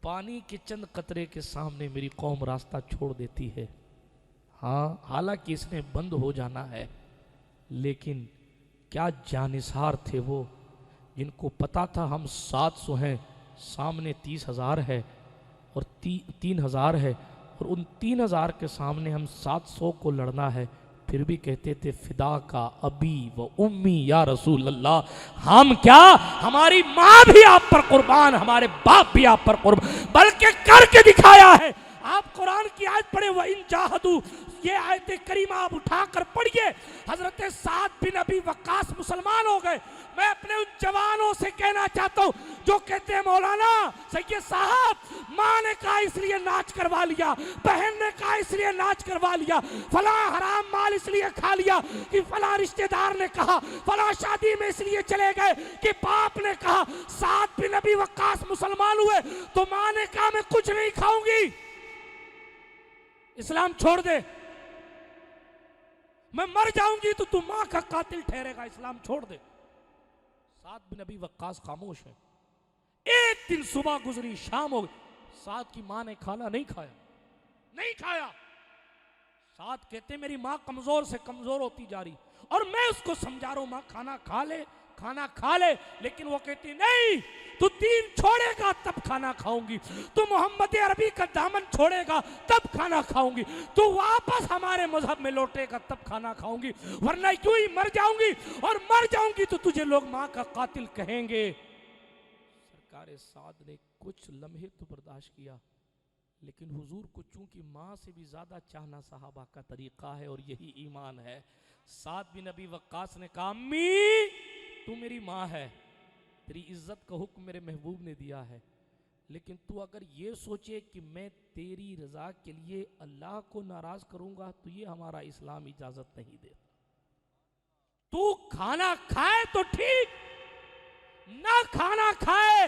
Speaker 1: پانی کے چند قطرے کے سامنے میری قوم راستہ چھوڑ دیتی ہے، ہاں حالانکہ اس نے بند ہو جانا ہے، لیکن کیا جانثار تھے وہ، جن کو پتا تھا ہم 700 ہیں، سامنے 30,000 ہے اور 3,000 ہے، اور ان 3,000 کے سامنے ہم 700 کو لڑنا ہے، پھر بھی کہتے تھے فدا کا ابی و امی یا رسول اللہ، ہم کیا، ہماری ماں بھی آپ پر قربان، ہمارے باپ بھی آپ پر قربان، بلکہ کر کے دکھایا ہے۔ آپ قرآن کی آیت پڑھیں وَإِن جَاهَدُوا، یہ آیت کریمہ آپ اٹھا کر پڑھئے۔ حضرت سعد بن ابی وقاص مسلمان ہو گئے۔ میں اپنے ان جوانوں سے کہنا چاہتا ہوں جو کہتے ہیں مولانا سید صاحب ماں نے کہا اس لیے ناچ کروا لیا، بہن نے کہا اس لیے ناچ کروا لیا، فلاں حرام مال اس لیے کھا لیا کہ فلاں رشتہ دار نے کہا، فلاں شادی میں اس لیے چلے گئے کہ باپ نے کہا۔ سعد بن ابی وقاص مسلمان ہوئے تو ماں نے کہا میں کچھ نہیں کھاؤں گی، اسلام چھوڑ دے، میں مر جاؤں گی تو تم ماں کا قاتل ٹھہرے گا، اسلام چھوڑ دے۔ سعد بن ابی وقاص خاموش ہے۔ ایک دن صبح گزری، شام ہو گئی، سعد کی ماں نے کھانا نہیں کھایا۔ سعد کہتے میری ماں کمزور سے کمزور ہوتی جا رہی، اور میں اس کو سمجھا رہا ہوں ماں کھانا کھا لے، لیکن وہ کہتی نہیں، تو دین چھوڑے گا تب کھانا کھاؤں گی، تو محمد عربی کا دامن چھوڑے گا تب کھانا کھاؤں گی، تو واپس ہمارے مذہب میں لوٹے گا تب کھانا کھاؤں گی، ورنہ یوں ہی مر جاؤں گی، اور مر جاؤں گی تو تجھے لوگ ماں کا قاتل کہیں گے۔ سرکار سعد نے کچھ لمحے تو برداشت کیا، لیکن حضور کو چونکہ ماں سے بھی زیادہ چاہنا صحابہ کا طریقہ ہے اور یہی ایمان ہے۔ سعد بن ابی وقاص نے کہا امی تو میری ماں ہے، تیری عزت کا حکم میرے محبوب نے دیا ہے، لیکن تو اگر یہ سوچے کہ میں تیری رضا کے لیے اللہ کو ناراض کروں گا تو یہ ہمارا اسلام اجازت نہیں دے۔ تو کھانا کھائے تو ٹھیک، نہ کھانا کھائے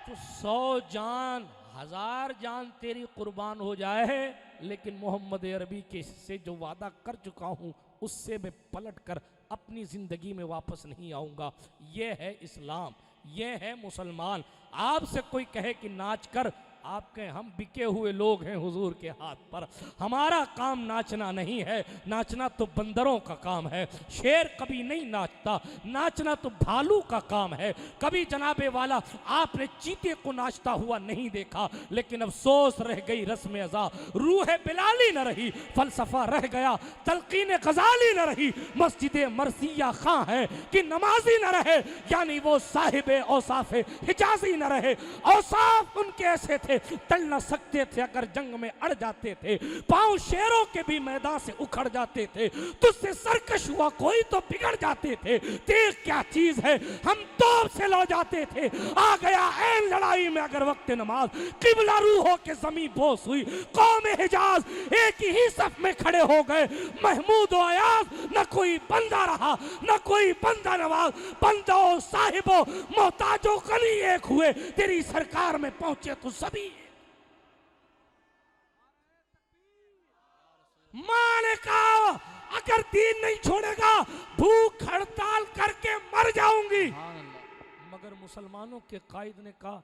Speaker 1: تو 100 جان 1000 جان تیری قربان ہو جائے، لیکن محمد عربی کے سے جو وعدہ کر چکا ہوں اس سے میں پلٹ کر اپنی زندگی میں واپس نہیں آؤں گا۔ یہ ہے اسلام، یہ ہے مسلمان۔ آپ سے کوئی کہے کہ ناچ کر، آپ کہیں ہم بکے ہوئے لوگ ہیں حضور کے ہاتھ پر، ہمارا کام ناچنا نہیں ہے، ناچنا تو بندروں کا کام ہے، شیر کبھی نہیں ناچتا، ناچنا تو بھالو کا کام ہے۔ کبھی جناب والا آپ نے چیتے کو ناچتا ہوا نہیں دیکھا، لیکن افسوس رہ گئی رسم ازا، روح بلالی نہ رہی، فلسفہ رہ گیا، تلقین غزالی نہ رہی، مسجد مرثیہ خاں ہے کہ نمازی نہ رہے، یعنی وہ صاحب اوصاف حجازی نہ رہے۔ اوصاف ان کے ایسے تھے، ٹل نہ سکتے تھے اگر جنگ میں اڑ جاتے تھے، پاؤں شیروں کے بھی میدان سے اکھڑ جاتے تھے، تجھ سے سرکش ہوا کوئی تو بگڑ جاتے تھے، تیغ کیا چیز ہے ہم توپ سے لو جاتے تھے، آ گیا این لڑائی میں اگر وقت نماز، قبلہ روح ہو کے زمین بوس ہوئی، قوم حجاز ایک ہی صف میں کھڑے ہو گئے، محمود و ایاز نہ کوئی بندہ رہا نہ کوئی بندہ نواز، بندہ و صاحب و محتاج و غنی ایک ہوئے، تیری سرکار میں پہنچے تو سبھی۔ ماں نے کہا اگر دین نہیں چھوڑے گا بھوک ہڑتال کر کے مر جاؤں گی، مگر مسلمانوں کے قائد نے کہا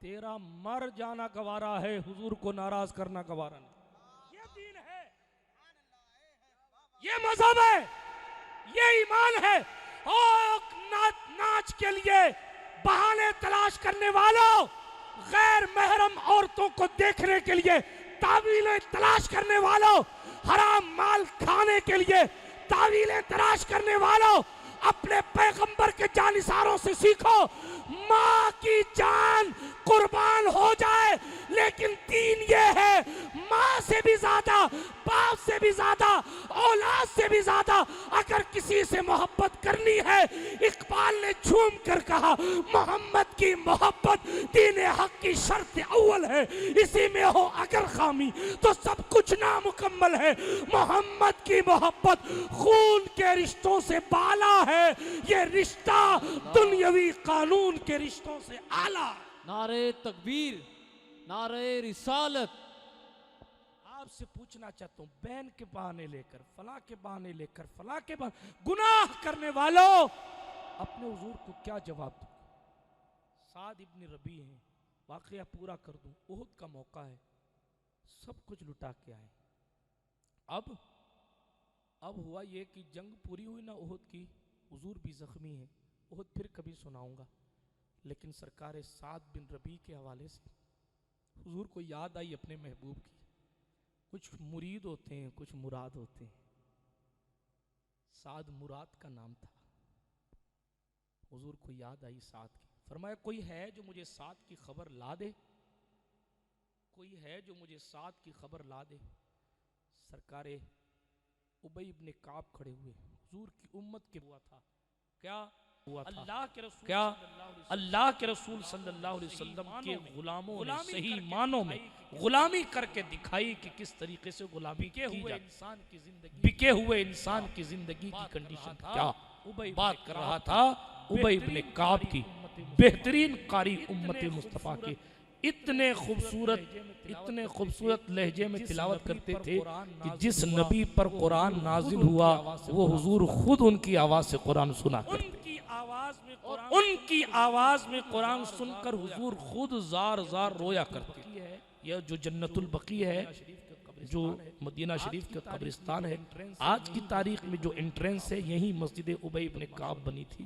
Speaker 1: تیرا مر جانا گوارا ہے، حضور کو ناراض کرنا گوارا نہیں۔ یہ دین ہے، یہ مذہب ہے، یہ ایمان ہے۔ اور ناچ کے لیے بہانے تلاش کرنے والوں، غیر محرم عورتوں کو دیکھنے کے لیے تعویلیں تلاش کرنے والوں، حرام مال کھانے کے لیے تعویلیں تلاش کرنے والوں، اپنے پیغمبر کے جانثاروں سے سیکھو، ماں کی جان قربان ہو جائے، لیکن دین یہ ہے ماں سے بھی زیادہ، باپ سے بھی زیادہ، اولاد سے بھی زیادہ اگر کسی سے محبت کرنی ہے، اقبال نے جھوم کر کہا محمد کی محبت محبت دین حق کی شرط اول ہے، اسی میں ہو اگر خامی تو سب کچھ نامکمل ہے۔ محمد کی محبت خون کے رشتوں سے بالا ہے، یہ رشتہ دنیاوی قانون کے رشتوں سے اعلیٰ ہے۔
Speaker 2: نعرہ تکبیر، نعرہ رسالت۔
Speaker 1: آپ سے پوچھنا چاہتا ہوں، بہن کے بہانے لے کر، فلاں کے بہانے لے کر، فلاں کے بہانے، گناہ کرنے والوں اپنے حضور کو کیا جواب دو؟ سعد ابن ربیع ہیں، واقعہ پورا کر دوں، احد کا موقع ہے، سب کچھ لٹا کے آئے۔ اب ہوا یہ کہ جنگ پوری ہوئی نا احد کی، حضور بھی زخمی ہیں، احد پھر کبھی سناؤں گا، لیکن سرکار سعد بن ربیع کے حوالے سے حضور کو یاد آئی اپنے محبوب کی۔ کچھ مرید ہوتے ہیں، کچھ مراد ہوتے ہیں، سعد مراد کا نام تھا۔ حضور کو یاد آئی سعد کی، فرمایا کوئی ہے جو مجھے سعد کی خبر لا دے، کوئی ہے جو مجھے سعد کی خبر لا دے۔ سرکار ابی ابن کعب کھڑے ہوئے، حضور کی امت کے ہوا تھا کیا ہوا تھا؟ اللہ کے رسول صلی اللہ علیہ وسلم کے غلاموں نے صحیح معنوں میں غلامی کر کے دکھائی کہ کس طریقے سے غلامی کی جاتی۔ بکے ہوئے انسان کی زندگی کی کنڈیشن کیا بات کر رہا تھا؟ ابی ابن کعب کی، بہترین قاری امت مصطفیٰ کے، اتنے خوبصورت لہجے میں تلاوت کرتے تھے کہ جس نبی پر قرآن نازل ہوا وہ حضور خود ان کی آواز سے قرآن سنا کرتے، ان کی آواز میں قرآن سن کر حضور خود زار زار رویا کرتے۔ یہ جو جنت البقیع ہے، جو مدینہ شریف کا قبرستان ہے، آج کی تاریخ میں جو انٹرنس ہے، یہی مسجد ابی ابن کعب بنی تھی،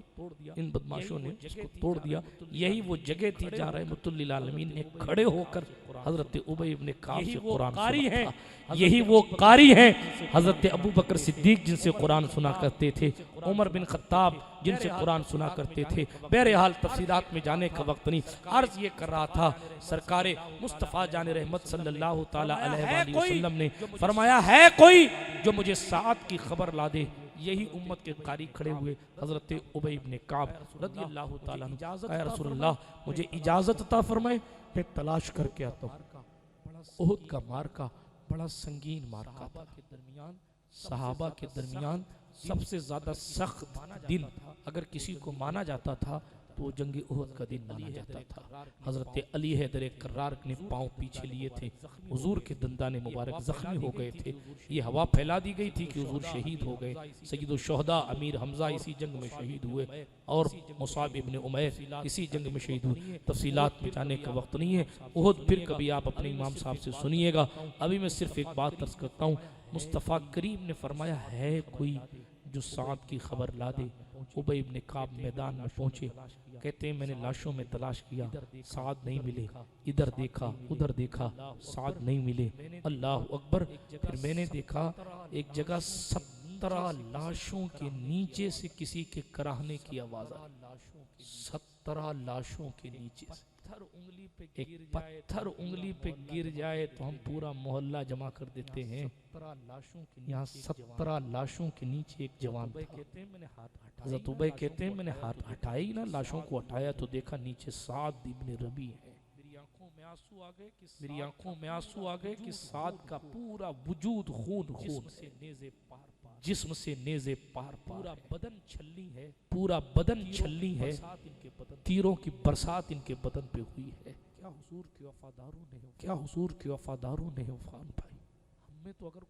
Speaker 1: ان بدماشوں نے اس کو توڑ دیا۔ یہی وہ جگہ تھی جہاں رحمت للعالمین نے کھڑے ہو کر حضرت ابی ابن کعب سے قرآن سنا تھا۔ یہی وہ قاری ہیں حضرت ابو بکر صدیق جن سے قرآن سنا کرتے تھے، عمر بن خطاب جن سے قرآن سنا کرتے تھے۔ بہرحال تفصیلات میں جانے کا وقت نہیں، عرض یہ کر رہا تھا، سرکار مصطفیٰ جان رحمت صلی اللہ تعالیٰ علیہ وآلہ وسلم نے فرمایا ہے کوئی جو مجھے سعد کی خبر لا دے۔ یہی امت کے قاری کھڑے ہوئے حضرت ابی ابن کعب رضی اللہ تعالیٰ عنہ، اے رسول اللہ مجھے اجازت عطا فرمائے، میں تلاش کر کے آتا ہوں۔ احد کا مارکہ بڑا سنگین مارکہ تھا، صحابہ کے درمیان سب سے زیادہ سخت دن اگر کسی کو مانا جاتا تھا تو وہ جنگ احد کا دن مانا جاتا تھا۔ حضرت علی حیدر کرار نے پاؤں پیچھے لیے تھے، حضور کے دندان مبارک زخمی ہو گئے تھے، یہ ہوا پھیلا دی گئی تھی کہ حضور شہید ہو گئے۔ سید الشہداء امیر حمزہ اسی جنگ میں شہید ہوئے، اور مصعب ابن عمیر اسی جنگ میں شہید ہوئے۔ تفصیلات میں جانے کا وقت نہیں ہے، احد پھر کبھی آپ اپنے امام صاحب سے سنیے گا۔ ابھی میں صرف ایک بات عرض کرتا ہوں، مصطفیٰ کریم نے فرمایا ہے کوئی جو سعد کی خبر لا دے۔ ابی ابن کعب میدان میں پہنچے، کہتے ہیں میں نے لاشوں میں تلاش کیا، سعد نہیں ملے، ادھر دیکھا ادھر دیکھا، سعد نہیں ملے۔ اللہ اکبر، پھر میں نے دیکھا ایک جگہ 17 لاشوں کے نیچے سے کسی کے کراہنے کی آواز آئی، 17 لاشوں کے نیچے سے ایک پتھر انگلی پہ گر جائے تو ہم پورا محلہ جمع کر دیتے ہیں، یہاں 17 لاشوں کے نیچے ایک جوان تھا۔ حضرت ابی کہتے ہیں میں نے ہاتھ ہٹائی نا، لاشوں کو ہٹایا تو دیکھا نیچے سعد ابن ربیع ہے۔ میری آنکھوں میں آنسو آ گئے کہ سعد کا پورا وجود خون سے جسم سے نیزے پار پورا بدن چھلنی ہے، تیروں کی برسات ان کے بدن پہ ہوئی ہے۔ کیا حضور کے وفاداروں نے وفا نبھائی۔ ہمیں تو اگر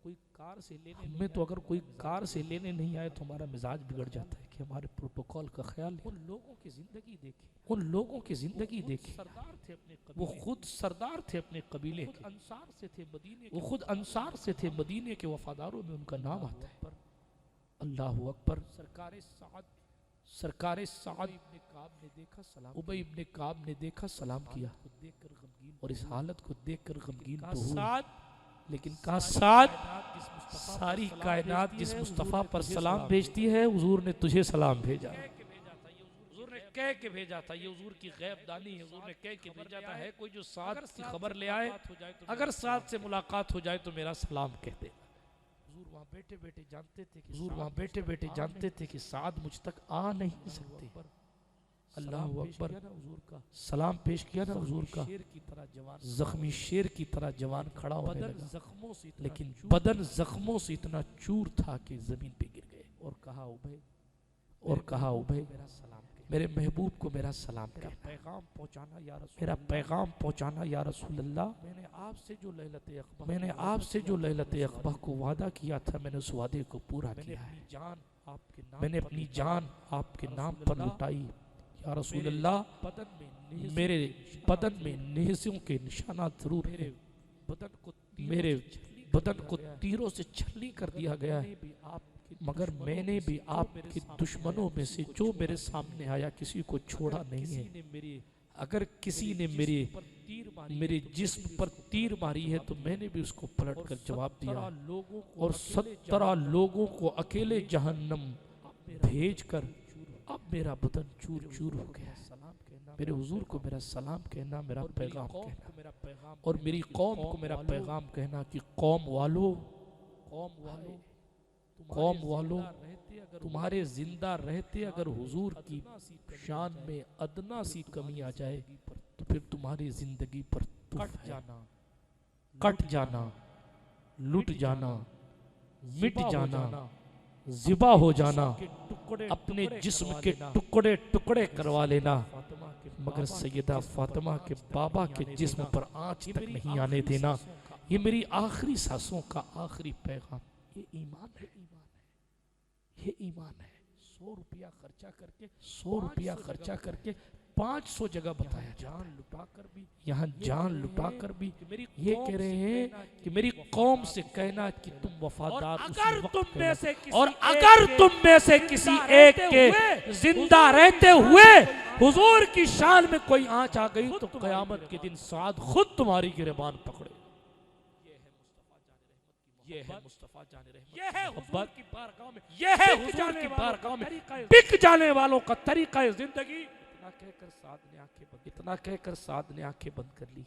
Speaker 1: کوئی کار سے لینے نہیں آئے تو ہمارا مزاج بگڑ جاتا ہے کہ ہمارے پروٹوکول کا خیال ہے۔ ان لوگوں کی زندگی دیکھیں، وہ خود سردار تھے اپنے قبیلے کے، وہ خود انصار سے تھے، مدینے کے وفاداروں میں ان کا نام آتا ہے۔ اللہ اکبر، سرکار سعد ابی ابن کعب نے دیکھا، سلام کیا، اور اس حالت کو دیکھ کر غمگین تو ہوئے، لیکن کہا سعد ساری کائنات جس مصطفیٰ پر سلام بھیجتی ہے حضور نے تجھے سلام بھیجا، حضور نے کہہ کے بھیجا تھا۔ یہ حضور کی غیب دانی ہے، حضور نے کہہ کے بھیجا تھا، ہے کوئی جو سعد کی خبر لے آئے، اگر سعد سے ملاقات ہو جائے تو میرا سلام کہہ دے۔ حضور وہاں بیٹھے بیٹھے جانتے تھے کہ سعد مجھ تک آ نہیں سکتے، اللہ اکبر، سلام پیش کیا نا حضور کا، زخمی شیر کی طرح جوان کھڑا ہونے لگا، لیکن بدن زخموں سے اتنا چور تھا کہ زمین پہ گر گئے، اور کہا ابے میرے محبوب کو میرا سلام کہنا، میرا پیغام پہنچانا یا رسول اللہ، میں نے آپ سے جو لیلت عقبہ کو وعدہ کیا تھا میں نے اس وعدے کو پورا کیا ہے، میں نے اپنی جان آپ کے نام پر لٹائی یا رسول اللہ، میرے بدن میں نیزوں کے نشانات ضرور ہیں، میرے بدن کو تیروں سے چھلنی کر دیا گیا ہے، مگر میں نے بھی آپ کے دشمنوں میں سے جو میرے سامنے آیا کسی کو چھوڑا نہیں ہے، اگر کسی نے میرے جسم پر تیر ماری ہے تو میں نے بھی اس کو پلٹ کر جواب دیا، اور 17 لوگوں کو اکیلے جہنم بھیج کر اب میرا بدن چور چور ہو گیا ہے، میرے حضور کو میرا سلام کہنا، میرا پیغام کہنا، اور میری قوم کو میرا پیغام کہنا کہ قوم والو تمہارے زندہ رہتے اگر حضور کی شان میں ادنا سی کمی آ جائے تو پھر تمہاری زندگی پر کٹ جانا، لٹ جانا، مٹ جانا، ذبح ہو جانا، اپنے جسم کے ٹکڑے ٹکڑے کروا لینا، مگر سیدہ فاطمہ کے بابا کے جسم پر آنچ تک نہیں آنے دینا، یہ میری آخری سانسوں کا آخری پیغام، یہ ایمان ہے، یہ ایمان ہے۔ 100 روپیہ خرچہ کر کے 500 جگہ بتایا جان لٹا کر بھی، یہاں جان لٹا کر بھی یہ کہہ رہے ہیں کہ میری قوم سے کہنا کہ تم وفادار، اور اگر تم میں سے کسی ایک کے زندہ رہتے ہوئے حضور کی شان میں کوئی آنچ آ گئی تو قیامت کے دن سعد خود تمہاری گریبان پکڑے۔ یہ ہے مصطفیٰ جان رحمت، یہ ہے حضور کی بارگاہ میں، یہ ہے حضور کی بارگاہ میں بک جانے والوں کا طریقہ زندگی۔ اتنا کہہ کر سعد نے آنکھیں بند کر لی،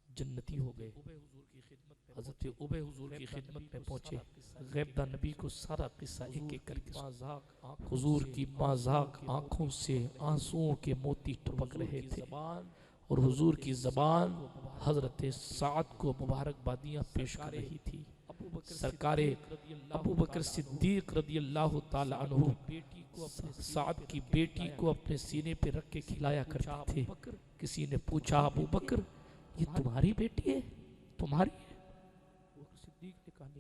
Speaker 1: جنتی ہو گئے۔ حضرت ابے حضور کی خدمت میں پہنچے، غیبدہ نبی کو سارا قصہ ایک ایک کر کے حضور کی مازاق آنکھوں سے آنسوؤں کے موتی ٹپک رہے تھے، اور حضور کی زبان حضرت سعد کو مبارکبادیاں پیش کر رہی تھی۔ سرکار ابو بکر صدیق رضی اللہ تعالی عنہ سعد کی بیٹی کو اپنے سینے پہ رکھ کے کھلایا کرتے تھے۔ کسی نے پوچھا ابو بکر یہ تمہاری بیٹی ہے؟ تمہاری ہے؟ صدیق نے کہا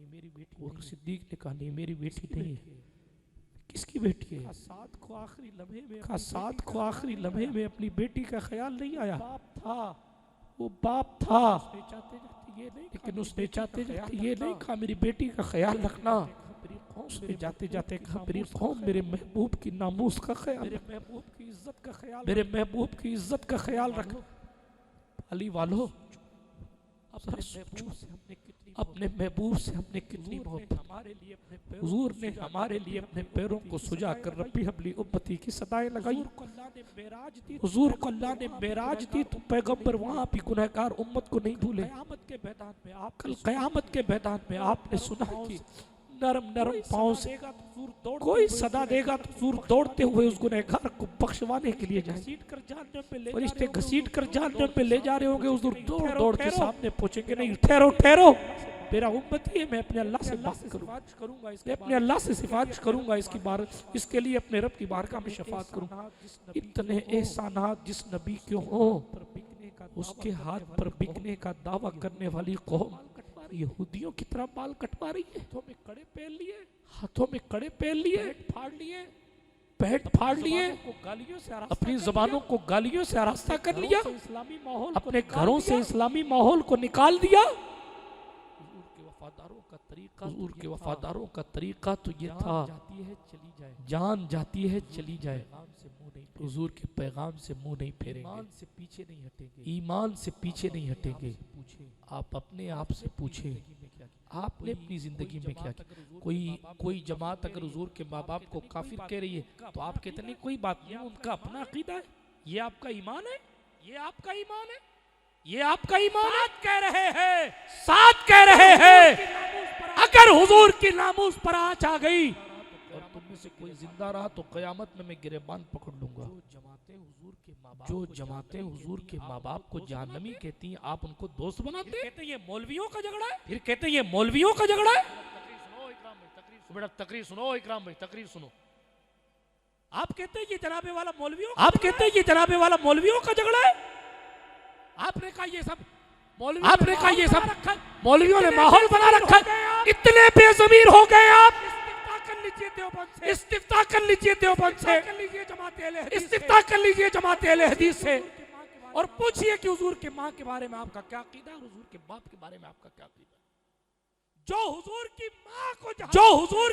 Speaker 1: نہیں میری بیٹی نہیں ہے۔ کس کی بیٹی ہے؟ سعد کو آخری لمحے میں اپنی بیٹی کا خیال نہیں آیا، وہ باپ تھا، لیکن اس نے چاہتے یہ نہیں کہا میری بیٹی کا خیال رکھنا، اس نے جاتے جاتے کہا میری قوم میرے محبوب کی ناموس کا خیال، میرے محبوب کی عزت کا خیال رکھنا۔ علی والو اپنے محبوب سے ہم نے کتنی محبت، حضور نے ہمارے لیے اپنے پیروں کو سجا کر ربی حبلی امتی کی صدائیں لگائی۔ حضور کو اللہ نے معراج دی تو پیغمبر وہاں بھی گنہگار امت کو نہیں بھولے۔ کل قیامت کے میدان میں آپ نے سنا کہ نرم نرم پاؤں سے کوئی صدا دے گا تو حضور دوڑتے ہوئے اس گنہگار کو بخشوانے کے لیے جائیں گے، فرشتے گھسیٹ کر جہنم پہ لے جا رہے ہوں گے، حضور دوڑ دوڑ کے سامنے پہنچیں گے، نہیں ٹھہرو میرا امتی ہے، میں اپنے اللہ سے بات کروں گا، میں اپنے اللہ سے سفارش کروں گا، اس کے لیے اپنے رب کی بارگاہ میں شفاعت کروں گا۔ اتنے احسانات جس نبی کے ہوں اس کے ہاتھ پر بکنے کا دعویٰ کرنے والی قوم یہودیوں کی طرح بال کٹوا رہی ہے، ہاتھوں میں کڑے پہن لیے، پیٹ پھاڑ لیے، اپنی زبانوں کو گالیوں سے آراستہ کر لیا، اپنے گھروں سے اسلامی ماحول کو نکال دیا۔ حضور کے وفاداروں کا طریقہ تو یہ تھا، جان جاتی ہے چلی جائے، حضور کے پیغام سے منہ نہیں پھیریں گے، ایمان سے پیچھے نہیں ہٹیں گے۔ آپ اپنے آپ سے پوچھیں آپ نے اپنی زندگی میں کیا کیا؟ کوئی جماعت اگر حضور کے ماں باپ کو کافر کہہ رہی ہے تو آپ کہتے نہیں کوئی بات نہیں، ان کا اپنا عقیدہ ہے، یہ آپ کا ایمان ہے، یہ آپ کا ایمان ہے، یہ آپ کا ایمان ہے۔ ساتھ کہہ رہے ہیں اگر حضور کی ناموس پر آنچ آ گئی اور تم میں میں سے کوئی زندہ رہا تو قیامت میں گریبان پکڑ لوں گا۔ جو جماعتیں حضور کے ماں باپ کو جہنمی کہتی ہیں آپ ان کو دوست بناتے ہیں؟
Speaker 2: کہتے ہیں یہ مولویوں کا جھگڑا ہے،
Speaker 1: پھر کہتے ہیں یہ مولویوں کا جھگڑا ہے۔ بیٹا تقریر سنو اکرام بھائی، تقریر سنو۔
Speaker 2: آپ کہتے ہیں یہ جناب والا مولویوں
Speaker 1: آپ کہتے ہیں یہ جناب والا مولویوں کا جھگڑا ہے۔
Speaker 2: آپ نے کہا یہ سب
Speaker 1: آپ نے کہا یہ سب مولویوں نے ماحول بنا رکھا ہے، اتنے بے ضمیر ہو گئے آپ۔
Speaker 2: استفتاء کر لیجئے دیوبند سے،
Speaker 1: استفتاء کر لیجئے دیوبند سے،
Speaker 2: کر لیجئے جماعت اہل حدیث سے،
Speaker 1: استفتاء کر لیجئے جماعت اہل حدیث سے،
Speaker 2: اور پوچھئے کہ حضور کے ماں کے بارے میں آپ کا کیا عقیدہ ہے اور حضور کے باپ کے بارے میں آپ کا کیا عقیدہ ہے۔ جو حضور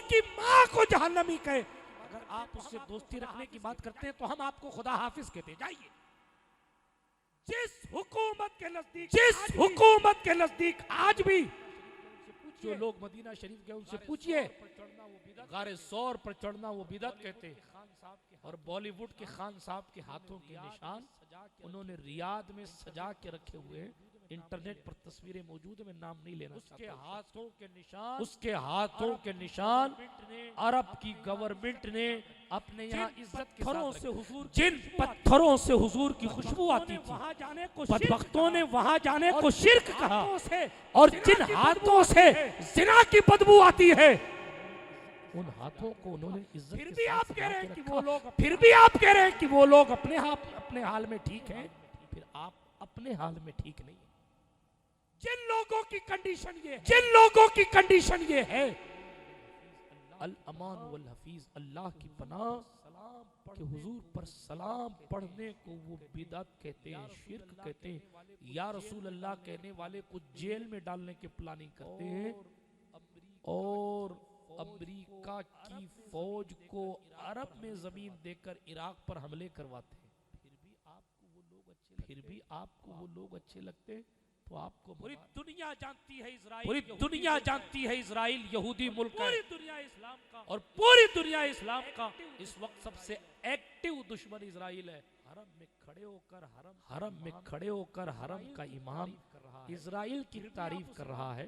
Speaker 2: کی ماں کو جہنمی کہے، اگر آپ اس سے دوستی رکھنے کی بات کرتے ہیں تو ہم آپ کو خدا حافظ کہتے ہیں۔ جائیے جس حکومت کے نزدیک آج بھی جو لوگ مدینہ شریف گئے ان سے پوچھئے، غار سور پر چڑھنا وہ بدعت کہتے ہیں، اور بالی ووڈ کے خان صاحب کے ہاتھوں کے نشان انہوں نے ریاض میں سجا کے رکھے ہوئے ہیں، انٹرنیٹ پر تصویریں موجود ہیں، میں نام نہیں لینا چاہتا۔ اس کے ہاتھوں کے نشان عرب کی گورنمنٹ نے اپنے یہاں عزت کے ساتھ رکھے۔ جن پتھروں سے حضور کی خوشبو آتی تھی، بدبختوں نے وہاں جانے کو شرک کہا، اور جن ہاتھوں سے زنا کی بدبو آتی ہے ان ہاتھوں کو انہوں نے عزت کے ساتھ سجا کے رکھا۔ پھر بھی آپ کہہ رہے ہیں کہ وہ لوگ اپنے حال میں ٹھیک ہیں، پھر آپ اپنے حال میں ٹھیک نہیں ہیں۔ جن لوگوں کی کنڈیشن یہ ہے، الامان والحفیظ، اللہ کی پناہ، کہ حضور پر سلام پڑھنے کو وہ بدعت کہتے ہیں، شرک کہتے ہیں، یا رسول اللہ کہنے والے کو جیل میں ڈالنے کے پلاننگ کرتے ہیں، اور امریکہ کی فوج کو عرب میں زمین دے کر عراق پر حملے کرواتے ہیں، پھر بھی آپ کو وہ لوگ اچھے لگتے ہیں۔ تو آپ کو پوری دنیا جانتی ہے اسرائیل یہودی ملک ہے، اور پوری دنیا اسلام کا اس وقت سب سے ایکٹیو دشمن اسرائیل ہے۔ حرم میں کھڑے ہو کر حرم کا امام اسرائیل کی تعریف کر رہا ہے،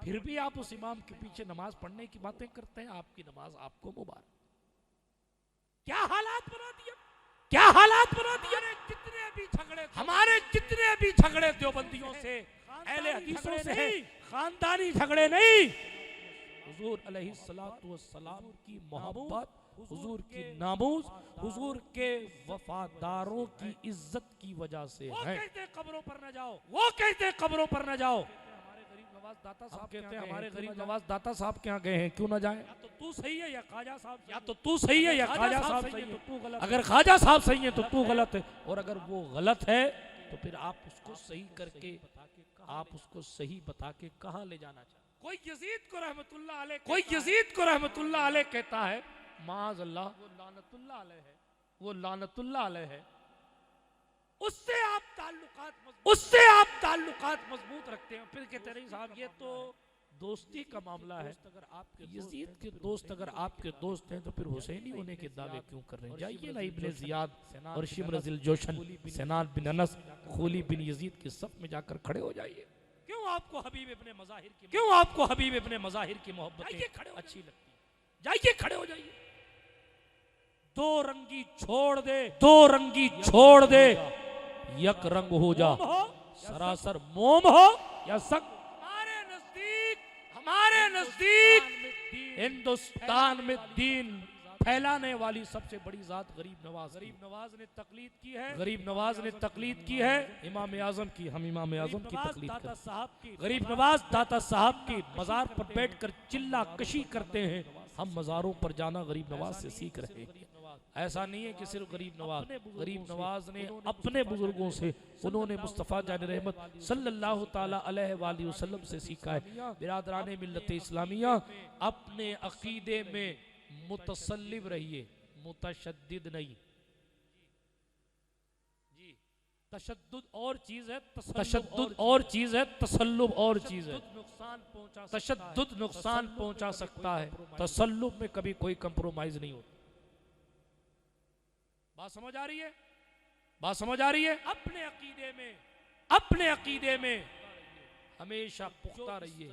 Speaker 2: پھر بھی آپ اس امام کے پیچھے نماز پڑھنے کی باتیں کرتے ہیں۔ آپ کی نماز آپ کو مبارک۔ کیا حالات بنا دیا ہمارے جتنے بھی جھگڑے دیوبندیوں سے، اہل حدیثوں سے ہیں، خاندانی جھگڑے نہیں، حضور علیہ السلام کی محبت، حضور کی ناموس، حضور کے وفاداروں کی عزت کی وجہ سے ہیں۔ وہ کہتے ہیں قبروں پر نہ جاؤ، ہم کہتے ہیں ہمارے غریب نواز داتا صاحب کے ہاں گئے ہیں، کیوں نہ جائیں؟ یا تو تو صحیح ہے یا خواجہ صاحب صحیح ہے، اگر خواجہ صاحب صحیح ہیں تو تو غلط ہے، اور اگر وہ غلط ہے تو پھر آپ اس کو صحیح کر کے، آپ اس کو صحیح بتا کے کہاں لے جانا چاہتے ہیں؟ کوئی یزید کو رحمت اللہ علیہ کہتا ہے، معاذ اللہ، وہ لعنت اللہ علیہ ہے، اس سے آپ تعلقات مضبوط رکھتے ہیں، پھر کہتے ہیں صاحب یہ تو دوستی کا معاملہ ہے۔ یزید کے دوست اگر آپ کے دوست ہیں تو پھر حسینی ہونے کے دعوے کیوں کر رہے ہیں؟ جائیے نا ابن زیاد اور شمر ذی الجوشن، سنان بن انس، خولی بن یزید کے صف میں جا کر کھڑے ہو جائیے۔ کیوں آپ کو حبیب ابن مظاہر کی محبتیں اچھی لگتی ہیں؟ جائیے کھڑے ہو جائیے۔ دو رنگی چھوڑ دے، یک رنگ ہو جا، سراسر موم ہو یا سک۔ ہمارے نزدیک ہندوستان میں دین پھیلانے والی سب سے بڑی ذات غریب نواز نے تقلید کی ہے امام اعظم کی، ہم امام اعظم کی تقلید کرتے ہیں۔ غریب نواز داتا صاحب کی مزار پر بیٹھ کر چلہ کشی کرتے ہیں، ہم مزاروں پر جانا غریب نواز سے سیکھ رہے ہیں۔ ایسا نہیں ہے کہ صرف غریب نواز نے اپنے بزرگوں سے، انہوں نے مصطفیٰ جان رحمت صلی اللہ تعالی علیہ وآلہ وسلم سے سیکھا ہے۔ برادران ملت اسلامیہ، اپنے عقیدے میں متصلب رہیے، متشدد نہیں۔ تشدد اور چیز ہے، تسلب اور چیز ہے۔ تشدد نقصان پہنچا سکتا ہے، تسلب میں کبھی کوئی کمپرومائز نہیں ہوتا۔ بات سمجھ آ رہی ہے؟ اپنے عقیدے میں ہمیشہ پختہ رہیے،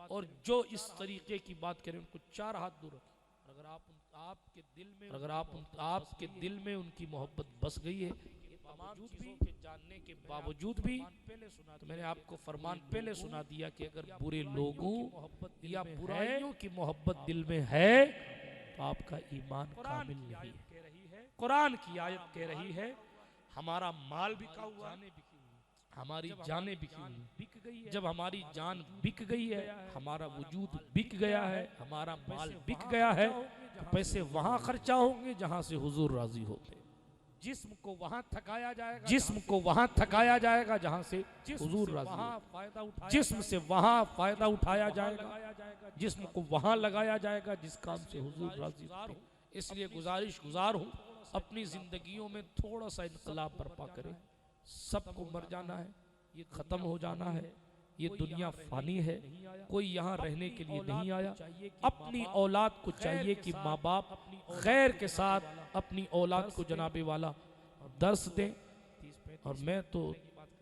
Speaker 2: اور جو اس طریقے کی بات کریں ان کو چار ہاتھ دور رکھیں۔ اگر آپ کے دل میں ان کی محبت بس گئی ہے، تمام چیزوں کے جاننے کے باوجود بھی، تو میں نے آپ کو فرمان پہلے سنا دیا کہ اگر برے لوگوں یا برائیوں کی محبت دل میں ہے تو آپ کا ایمان کامل نہیں ہے۔ قرآن کی آیت کہہ رہی ہے ہمارا مال بکا ہوا ہے، ہماری جانیں بکی ہوئی۔ جب ہماری جان بک گئی ہے، ہمارا وجود بک گیا ہے، ہمارا مال بک گیا ہے، تو پیسے وہاں خرچہ ہوں گے جہاں سے حضور راضی ہوتے ہیں۔ جسم کو وہاں تھکایا جائے گا جہاں سے حضور راضی ہوتے، جسم سے وہاں فائدہ اٹھایا جائے گا، جسم کو وہاں لگایا جائے گا جس کام سے حضور راضی ہوتے۔ اس لیے گزارش گزار ہوں اپنی زندگیوں میں تھوڑا سا انقلاب برپا کریں۔ سب کو مر جانا ہے، یہ ختم ہو جانا ہے، یہ دنیا فانی ہے، کوئی یہاں رہنے کے لیے نہیں آیا۔ اپنی اولاد کو چاہیے کہ ماں باپ غیر کے ساتھ اپنی اولاد کو جناب والا درس دیں۔ اور میں تو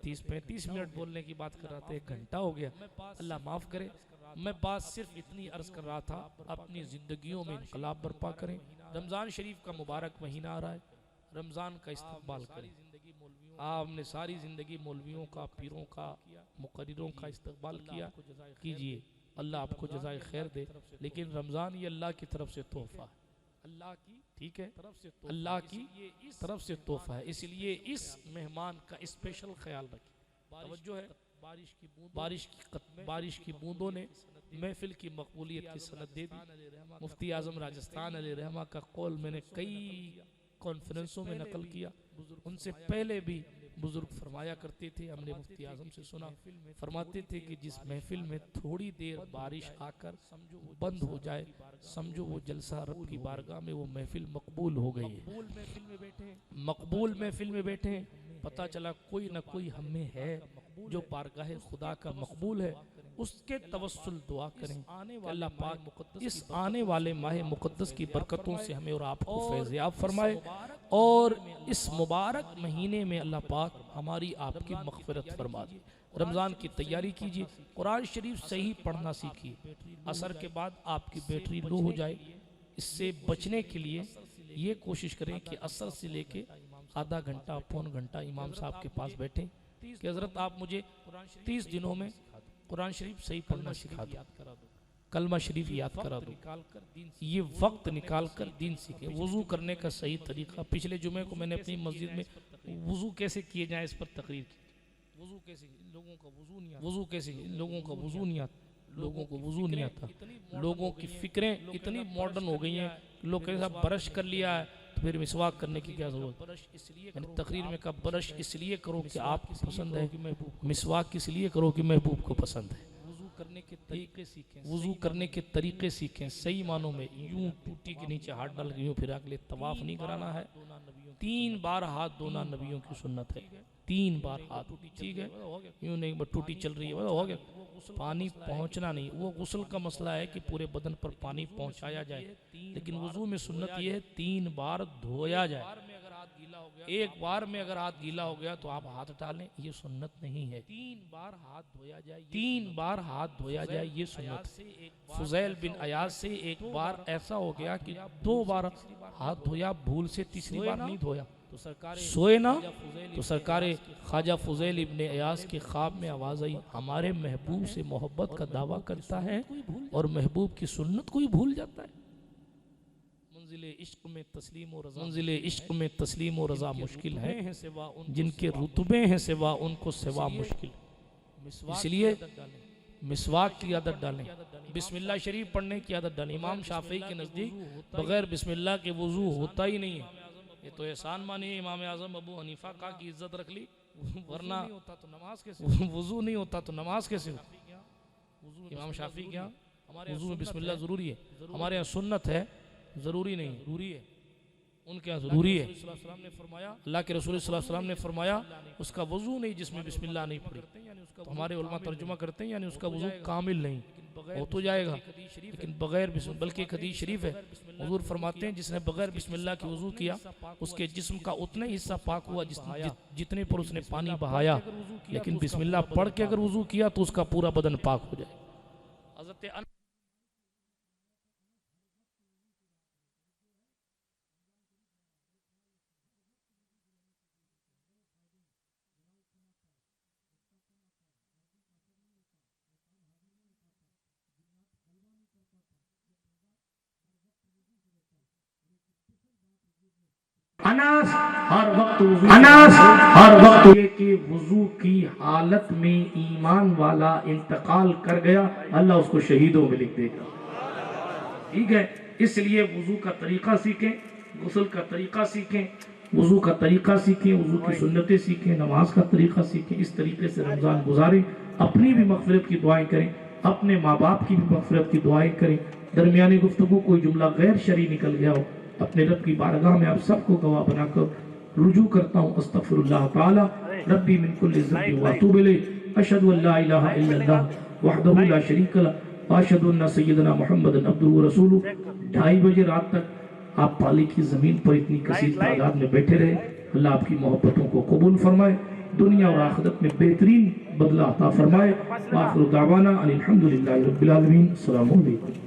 Speaker 2: 30-35 منٹ بولنے کی بات کر رہا تھا، 1 گھنٹہ ہو گیا، اللہ معاف کرے۔ میں بات صرف اتنی عرض کر رہا تھا، اپنی زندگیوں میں انقلاب برپا کریں۔ رمضان شریف کا مبارک مہینہ آ رہا ہے، رمضان کا استقبال کریں۔ آپ نے ساری زندگی مولویوں کا، پیروں کا، مقرروں کا استقبال کیا، کیجئے، اللہ آپ کو جزائے خیر دے۔ لیکن رمضان یہ اللہ کی طرف سے تحفہ ہے، ٹھیک ہے، اللہ کی طرف سے تحفہ ہے۔ اس لیے اس مہمان کا اسپیشل خیال رکھیں۔ توجہ ہے، بارش کی بوندوں نے محفل کی مقبولیت کی سند دے دی۔ مفتی اعظم راجستھان علیہ رحمہ کا قول میں نے کئی کانفرنسوں میں نقل کیا، ان سے پہلے بھی بزرگ فرمایا کرتے تھے، ہم نے مفتی اعظم سے سنا، فرماتے تھے کہ جس محفل میں تھوڑی دیر بارش آ کر بند ہو جائے، سمجھو وہ جلسہ رب کی بارگاہ میں وہ محفل مقبول ہو گئی ہے۔ مقبول محفل میں بیٹھے ہیں، پتہ چلا کوئی نہ کوئی ہم میں ہے جو بارگاہ خدا کا مقبول ہے، اس کے توسل دعا کریں کہ اللہ پاک اس آنے والے ماہ مقدس کی برکتوں سے ہمیں اور آپ کو فیض یاب فرمائے، اور اس مبارک مہینے میں اللہ پاک ہماری آپ کی مغفرت فرما دے۔ رمضان کی تیاری کیجئے، قرآن شریف صحیح پڑھنا سیکھیے۔ عصر کے بعد آپ کی بیٹری لو ہو جائے، اس سے بچنے کے لیے یہ کوشش کریں کہ عصر سے لے کے آدھا گھنٹہ پون گھنٹہ امام صاحب کے پاس بیٹھیں کہ حضرت آپ مجھے 30 دنوں میں قرآن شریف صحیح پڑھنا سکھا دو، کلمہ شریف یاد کرا دو۔ یہ وقت نکال کر دین سیکھیں۔ وضو کرنے کا صحیح طریقہ، پچھلے جمعے کو میں نے اپنی مسجد میں وضو کیسے کیے جائیں اس پر تقریر کی۔ وضو کیسے، لوگوں کا وضو نہیں آتا، وضو کیسے، لوگوں کا وضو نہیں آتا، لوگوں کو وضو نہیں آتا۔ لوگوں کی فکریں اتنی ماڈرن ہو گئی ہیں، لوگ کہتے ہیں برش کر لیا ہے تو پھر مسواک کرنے کی کیا ضرورت۔ میں نے تقریر میں کہا برش اس لیے کرو کہ آپ کو پسند ہے، مسواک اس لیے کرو کہ محبوب کو پسند ہے۔ وضو کرنے کے طریقے سیکھیں صحیح معنوں میں۔ یوں ٹوٹی کے نیچے ہاتھ ڈال کے یوں پھر اگلے طواف نہیں کرانا ہے۔ 3 بار ہاتھ دھونا نبیوں کی سنت ہے، 3 بار ہاتھ، ٹھیک ہے، یوں نہیں بس ٹوٹی چل رہی ہے ہو گیا، پانی پہنچنا نہیں۔ وہ غسل کا مسئلہ ہے کہ پورے بدن پر پانی پہنچایا جائے، لیکن وضو میں سنت یہ ہے 3 بار دھویا جائے۔ ایک بار میں اگر ہاتھ گیلا ہو گیا تو آپ ہاتھ ڈالیں، یہ سنت نہیں ہے۔ 3 بار ہاتھ دھویا جائے، یہ سنت ہے۔ فضیل بن عیاض سے ایک بار ایسا ہو گیا کہ 2 بار ہاتھ دھویا، بھول سے تیسری بار نہیں دھویا، سوئے نا تو سرکار خواجہ فضیل ابن عیاض کے خواب میں آواز آئی، ہمارے محبوب سے محبت کا دعویٰ کرتا ہے اور محبوب کی سنت کوئی بھول جاتا ہے۔ منزل عشق میں تسلیم و رضا مشکل ہے، جن کے رتبے ہیں سوا ان کو سوا مشکل۔ اس لیے مسواک کی عادت ڈالیں، بسم اللہ شریف پڑھنے کی عادت ڈالیں۔ امام شافعی کے نزدیک بغیر بسم اللہ کے وضو ہوتا ہی نہیں ہے۔ یہ تو احسان مانی امام اعظم ابو حنیفہ کا کی عزت رکھ لی، ورنہ وضو نہیں ہوتا تو نماز کیسے ہوتی۔ امام شافعی کیا وضو میں بسم اللہ ضروری ہے، ہمارے یہاں سنت ہے، ضروری نہیں، ضروری ہے، ان کے یہاں ضروری ہے۔ اللہ کے رسول صلی اللہ علیہ وسلم نے فرمایا اس کا وضو نہیں جس میں بسم اللہ نہیں پڑھی، تو ہمارے علماء ترجمہ کرتے ہیں یعنی اس کا وضو کامل نہیں، ہو تو جائے گا لیکن بغیر بسم، بلکہ ایک حدیث شریف ہے حضور فرماتے ہیں جس نے بغیر بسم اللہ کی وضو کیا اس کے جسم کا اتنا ہی حصہ پاک ہوا جتنے پر اس نے پانی بہایا، لیکن بسم اللہ پڑھ کے اگر وضو کیا تو اس کا پورا بدن پاک ہو جائے۔ حضرت انس ہر وقت یہ کہ وضو کی حالت میں ایمان والا انتقال کر گیا اللہ اس کو شہیدوں میں لکھ دے گا. ٹھیک ہے، اس لیے وضو کا طریقہ سیکھیں، غسل کا طریقہ سیکھیں، وضو کا طریقہ سیکھیں، وضو کی سنتیں سیکھیں، نماز کا طریقہ سیکھیں. اس طریقے سے رمضان گزاریں، اپنی بھی مغفرت کی دعائیں کریں، اپنے ماں باپ کی بھی مغفرت کی دعائیں کریں. درمیانی گفتگو کوئی جملہ غیر شرعی نکل گیا ہو، اپنے رب کی بارگاہ میں آپ سب کو گواہ بنا کر رجوع کرتا ہوں. استغفر اللہ تعالی ربی من کل ذنب واتوب الیہ. اشہد ان لا الہ الا اللہ وحدہ لا شریک لہ واشہد ان سیدنا محمد عبدہ ورسولہ. 2:30 بجے رات تک آپ پالی کی زمین پر اتنی کثیر تعداد میں بیٹھے رہے. اللہ آپ کی محبتوں کو قبول فرمائے، دنیا اور آخرت میں بہترین بدلہ عطا فرمائے. وآخر دعوانا ان الحمدللہ رب العالمین. السلام علیکم.